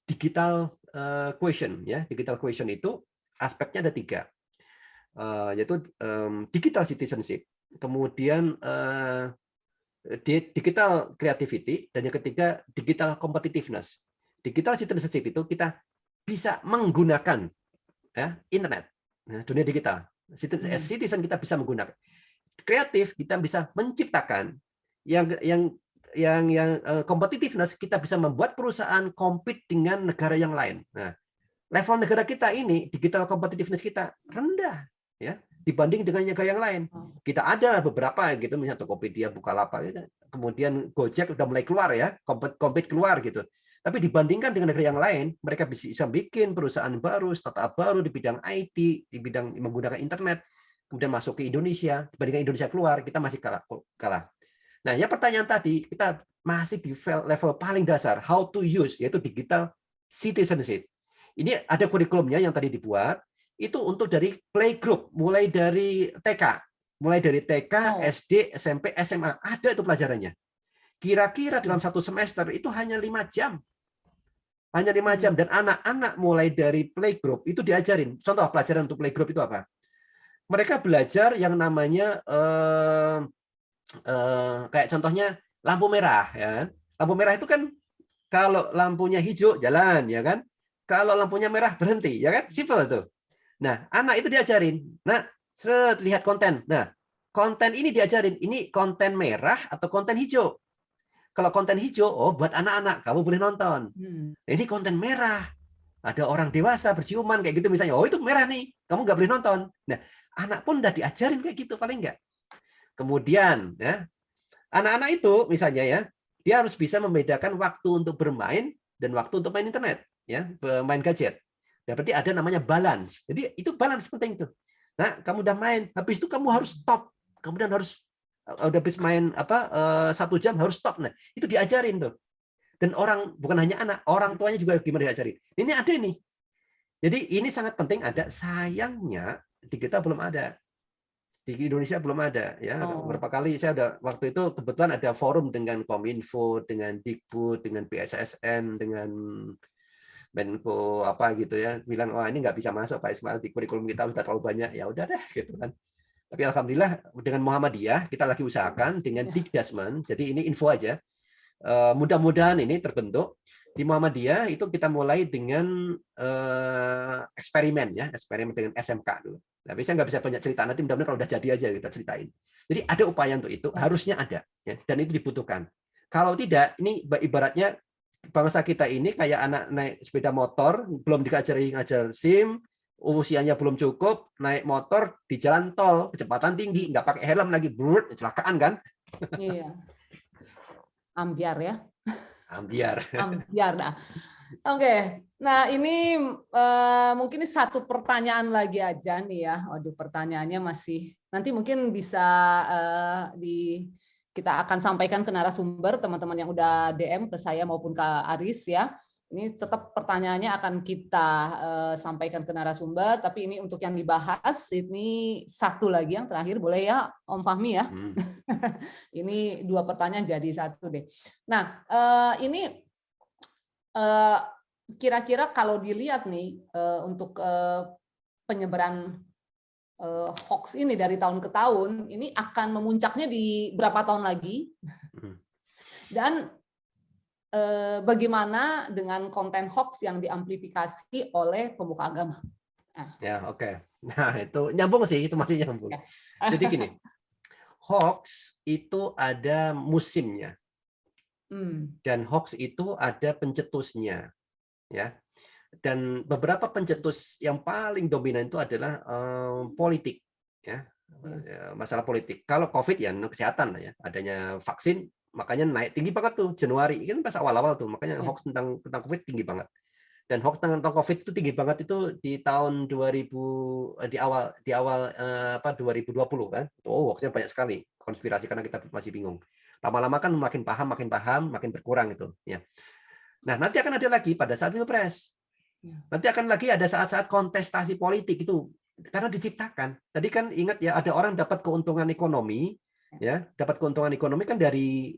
digital question. Ya, digital question itu aspeknya ada 3, yaitu digital citizenship, kemudian digital creativity, dan yang ketiga digital competitiveness. Digital citizenship itu kita bisa menggunakan internet, dunia digital. Citizen kita bisa menggunakan. Kreatif kita bisa menciptakan. Yang competitiveness kita bisa membuat perusahaan compete dengan negara yang lain. Nah, level negara kita ini digital competitiveness kita rendah ya dibanding dengan negara yang lain. Kita ada beberapa gitu, misalnya Tokopedia, Bukalapak gitu. Kemudian Gojek udah mulai keluar ya, compete keluar gitu. Tapi dibandingkan dengan negara yang lain, mereka bisa bikin perusahaan baru, startup baru di bidang IT, di bidang menggunakan internet, kemudian masuk ke Indonesia. Dibandingkan Indonesia keluar, kita masih kalah. Nah, ya pertanyaan tadi, kita masih di level paling dasar, how to use, yaitu digital citizenship. Ini ada kurikulumnya yang tadi dibuat, itu untuk dari playgroup, mulai dari TK, SD, SMP, SMA, ada itu pelajarannya. Kira-kira dalam 1 semester itu hanya 5 jam. Hanya 5 jam. Dan anak-anak mulai dari playgroup itu diajarin. Contoh pelajaran untuk playgroup itu apa? Mereka belajar yang namanya, kayak contohnya lampu merah, ya kan? Lampu merah itu kan kalau lampunya hijau jalan, ya kan? Kalau lampunya merah berhenti, ya kan? Simple tuh. Nah, anak itu diajarin. Nah, lihat konten. Nah, konten ini diajarin. Ini konten merah atau konten hijau. Kalau konten hijau, oh buat anak-anak, kamu boleh nonton. Ini konten merah. Ada orang dewasa berciuman kayak gitu misalnya. Oh itu merah nih, kamu nggak boleh nonton. Nah, anak pun udah diajarin kayak gitu paling nggak. Kemudian, ya, anak-anak itu misalnya ya, dia harus bisa membedakan waktu untuk bermain dan waktu untuk main internet, ya, main gadget. Ya, berarti ada namanya balance. Jadi itu balance penting tuh. Nah, kamu udah main, habis itu kamu harus stop. Kemudian harus udah habis main 1 jam harus stop. Nah, itu diajarin tuh. Dan orang bukan hanya anak, orang tuanya juga gimana diajarin. Ini ada nih. Jadi ini sangat penting ada. Sayangnya di kita belum ada. Di Indonesia belum ada ya. Beberapa kali saya ada waktu itu kebetulan ada forum dengan Kominfo, dengan Dikbud, dengan BSSN, dengan Menko apa gitu ya, bilang wah ini nggak bisa masuk Pak Ismail di kurikulum kita sudah terlalu banyak, ya udah deh gitu kan. Tapi alhamdulillah dengan Muhammadiyah kita lagi usahakan dengan Dikdasmen, jadi ini info aja. Mudah-mudahan ini terbentuk di Muhammadiyah itu kita mulai dengan eksperimen ya, eksperimen dengan SMK dulu. Tapi saya nggak bisa banyak cerita, nanti mudah-mudahan kalau udah jadi aja kita ceritain. Jadi ada upaya untuk itu, harusnya ada ya, dan itu dibutuhkan. Kalau tidak, ini ibaratnya bangsa kita ini kayak anak naik sepeda motor, belum ngajar SIM, usianya belum cukup, naik motor di jalan tol, kecepatan tinggi, nggak pakai helm lagi, kecelakaan kan? Iya. Ambiar ya. Ambiar. Ambiar dah. Oke. Nah, ini mungkin satu pertanyaan lagi aja nih ya. Waduh, pertanyaannya masih nanti mungkin bisa kita akan sampaikan ke narasumber, teman-teman yang udah DM ke saya maupun ke Aris ya. Ini tetap pertanyaannya akan kita sampaikan ke narasumber, tapi ini untuk yang dibahas, ini satu lagi yang terakhir, boleh ya Om Fahmi ya? Ini 2 pertanyaan jadi satu deh. Nah, ini kira-kira kalau dilihat nih, untuk penyebaran hoax ini dari tahun ke tahun, ini akan memuncaknya di berapa tahun lagi? Dan bagaimana dengan konten hoax yang diamplifikasi oleh pemuka agama? Ya, oke. Nah, itu nyambung sih, itu masih nyambung. Jadi gini, hoax itu ada musimnya. Dan hoax itu ada pencetusnya. Ya. Dan beberapa pencetus yang paling dominan itu adalah politik, ya, masalah politik. Kalau COVID ya kesehatan lah ya, adanya vaksin makanya naik tinggi banget tuh Januari kan pas awal-awal tuh, makanya hoax tentang COVID tinggi banget. Dan hoax tentang COVID itu tinggi banget itu di tahun 2000 di awal 2020 kan. Oh, hoaxnya banyak sekali, konspirasi karena kita masih bingung. Lama-lama kan makin paham, makin berkurang itu, ya. Nah, nanti akan ada lagi pada saat Pilpres. Nanti akan lagi ada saat-saat kontestasi politik itu karena diciptakan. Tadi kan ingat ya ada orang dapat keuntungan ekonomi, ya dapat keuntungan ekonomi kan dari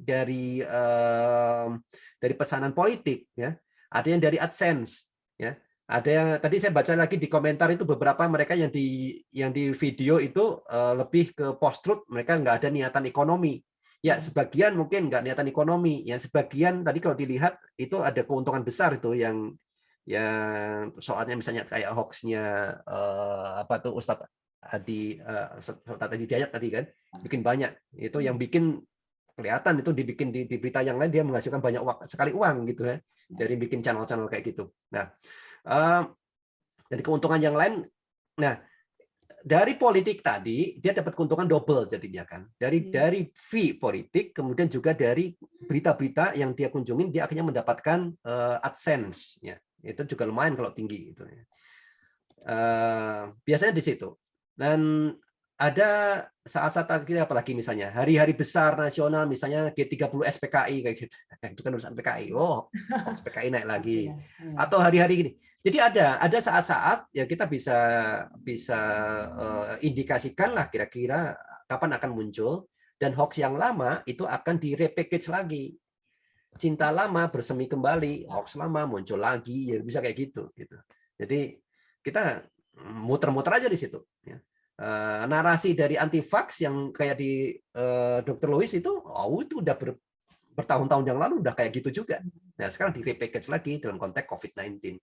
pesanan politik, ya. Ada yang dari AdSense, ya. Ada yang tadi saya baca lagi di komentar itu beberapa mereka yang di video itu lebih ke post-truth, mereka nggak ada niatan ekonomi. Ya sebagian mungkin nggak niatan ekonomi, ya sebagian tadi kalau dilihat itu ada keuntungan besar itu yang soalnya misalnya kayak hoaxnya Ustadz Adi Dayat tadi kan bikin banyak itu yang bikin kelihatan itu dibikin di berita yang lain dia menghasilkan banyak sekali uang gitu ya dari bikin channel-channel kayak gitu. Nah dari keuntungan yang lain, nah dari politik tadi dia dapat keuntungan double jadinya kan dari fee politik kemudian juga dari berita-berita yang dia kunjungin dia akhirnya mendapatkan AdSense ya. Itu juga lumayan kalau tinggi itu. Biasanya di situ. Dan ada saat-saat apalagi misalnya hari-hari besar nasional misalnya G30 SPKI kayak gitu. Itu kan urusan PKI. Oh, SPKI naik lagi. Atau hari-hari gini. Jadi ada saat-saat ya kita bisa indikasikan lah kira-kira kapan akan muncul dan hoax yang lama itu akan direpackage lagi. Cinta lama bersemi kembali, hoax lama muncul lagi, ya bisa kayak gitu. Jadi kita muter-muter aja di situ. Narasi dari anti-vax yang kayak di Dr. Louis itu udah bertahun-tahun yang lalu udah kayak gitu juga. Nah, sekarang di-repackage lagi dalam konteks COVID-19.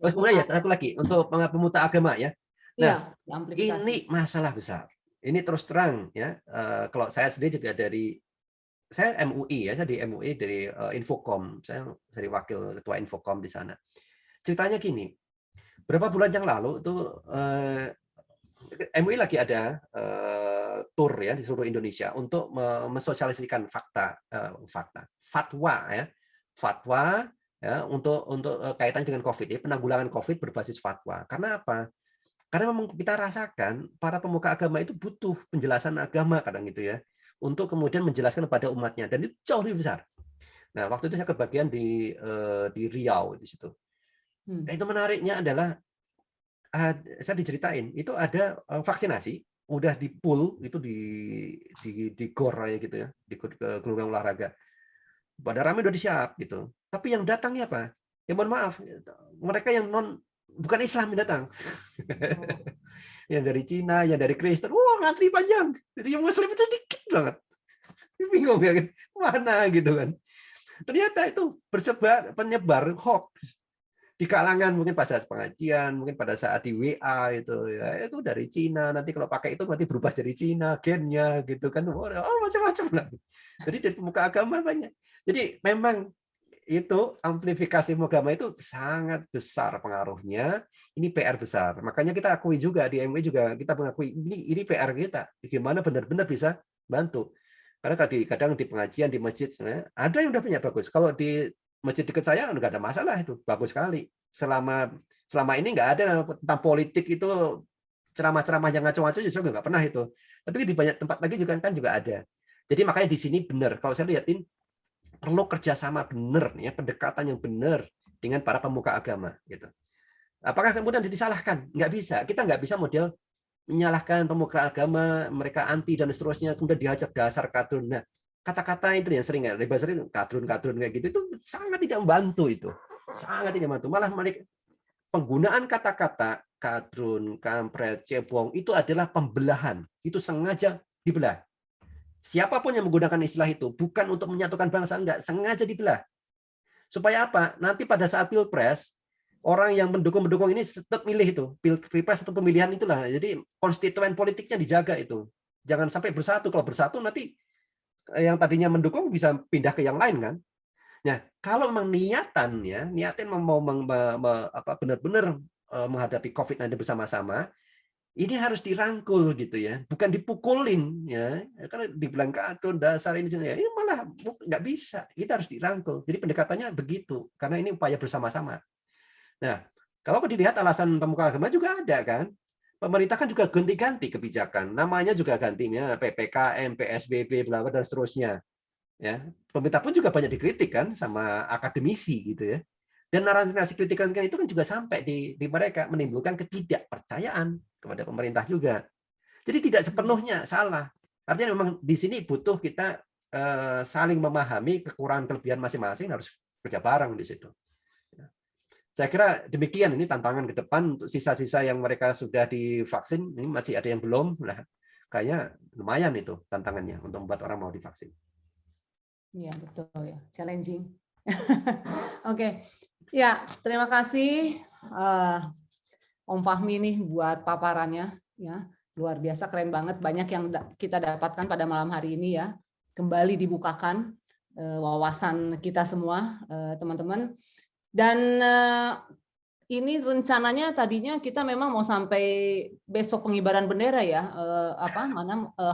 Terus kemudian ya satu lagi untuk pemuta agama ya. Nah, ini masalah besar. Ini terus terang ya. Kalau saya sendiri juga saya MUI ya, saya di MUI dari Infocom. Saya dari wakil ketua Infocom di sana. Ceritanya gini, berapa bulan yang lalu itu MUI lagi ada tour ya di seluruh Indonesia untuk mensosialisasikan fatwa ya untuk kaitan dengan COVID ya, penanggulangan COVID berbasis fatwa. Karena apa? Karena memang kita rasakan para pemuka agama itu butuh penjelasan agama kadang gitu ya, untuk kemudian menjelaskan kepada umatnya, dan itu jauh lebih besar. Nah, waktu itu saya kebagian di Riau di situ. Nah, itu menariknya adalah saya diceritain itu ada vaksinasi udah di pool itu di gor ya gitu ya, di gelanggang olahraga. Pada ramai udah disiap gitu. Tapi yang datangnya apa? Ya mohon maaf, mereka yang bukan Islam yang datang. Yang dari Cina, yang dari Kristen, wah ngantri panjang. Jadi yang Muslim itu dikit banget. Bingung ya, mana gitu kan. Ternyata itu penyebar hoax di kalangan mungkin pada saat pengajian, mungkin pada saat di WA itu dari Cina. Nanti kalau pakai itu nanti berubah jadi Cina gennya gitu kan. Oh macam-macam lah. Jadi dari pemuka agama banyak. Jadi memang itu amplifikasi agama itu sangat besar pengaruhnya. Ini PR besar. Makanya kita akui juga di MUI juga kita mengakui ini PR kita. Gimana benar-benar bisa bantu. Karena kadang di pengajian di masjid ada yang udah punya bagus. Kalau di masjid dekat saya nggak ada masalah itu, bagus sekali. Selama ini nggak ada tentang politik itu ceramah-ceramah yang ngaco-ngaco juga nggak pernah itu. Tapi di banyak tempat lagi juga ada. Jadi makanya di sini benar. Kalau saya lihatin perlu kerjasama benar ya, pendekatan yang benar dengan para pemuka agama gitu. Apakah kemudian disalahkan? Nggak bisa. Kita nggak bisa model menyalahkan pemuka agama, mereka anti dan seterusnya, kemudian diajak dasar kadrun. Nah, kata-kata itu yang sering sering kadrun kayak gitu itu sangat tidak membantu itu. Sangat tidak membantu. Malah mereka penggunaan kata-kata kadrun, kampret, cebong itu adalah pembelahan. Itu sengaja dibelah. Siapapun yang menggunakan istilah itu bukan untuk menyatukan bangsa, enggak, sengaja dibelah. Supaya apa? Nanti pada saat Pilpres, orang yang mendukung ini tetap milih itu. Pilpres atau pemilihan itulah. Jadi konstituen politiknya dijaga itu. Jangan sampai bersatu. Kalau bersatu nanti yang tadinya mendukung bisa pindah ke yang lain kan. Nah, kalau memang niatin mau benar-benar menghadapi COVID-19 bersama-sama, ini harus dirangkul gitu ya, bukan dipukulin ya. Karena dibilang kadrun dasar ini malah nggak bisa. Kita harus dirangkul. Jadi pendekatannya begitu, karena ini upaya bersama-sama. Nah, kalau dilihat alasan pemuka agama juga ada kan. Pemerintah kan juga ganti-ganti kebijakan. Namanya juga gantinya PPKM, PSBB, bla bla dan seterusnya. Ya, pemerintah pun juga banyak dikritik kan sama akademisi gitu ya. Dan narasi kritikan itu kan juga sampai di mereka, menimbulkan ketidakpercayaan kepada pemerintah juga. Jadi tidak sepenuhnya salah. Artinya memang di sini butuh kita saling memahami kekurangan kelebihan masing-masing, harus kerja bareng di situ. Saya kira demikian ini tantangan ke depan untuk sisa-sisa yang mereka sudah divaksin, ini masih ada yang belum. Nah, kayaknya lumayan itu tantangannya untuk membuat orang mau divaksin. Iya, betul ya, challenging. Oke. Ya, terima kasih Om Fahmi nih buat paparannya ya. Luar biasa, keren banget, banyak yang kita dapatkan pada malam hari ini ya. Kembali dibukakan wawasan kita semua, teman-teman. Dan ini rencananya tadinya kita memang mau sampai besok pengibaran bendera ya.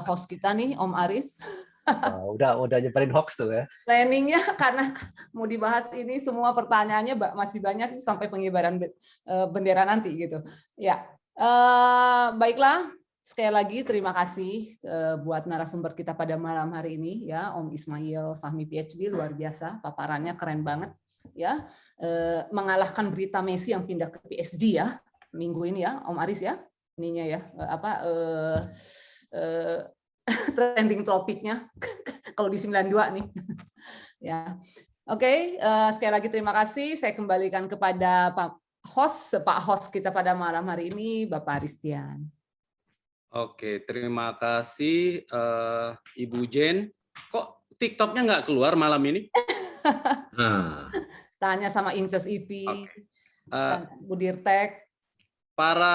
Host kita nih Om Aris. Udah nyebarin hoax tuh ya. Planningnya karena mau dibahas ini semua pertanyaannya masih banyak sampai pengibaran bendera nanti gitu. Ya, baiklah. Sekali lagi terima kasih buat narasumber kita pada malam hari ini ya, Om Ismail Fahmi PhD, luar biasa, paparannya keren banget ya. Mengalahkan berita Messi yang pindah ke PSG ya minggu ini ya, Om Aris ya. Ininya ya, trending topiknya kalau di 92 nih. Ya. Oke, sekali lagi terima kasih. Saya kembalikan kepada Pak host kita pada malam hari ini, Bapak Aristian. Oke, terima kasih Ibu Jen. Kok TikToknya nggak keluar malam ini? Nah, Tanya sama Inces IP, Oke. dan Budirtek. para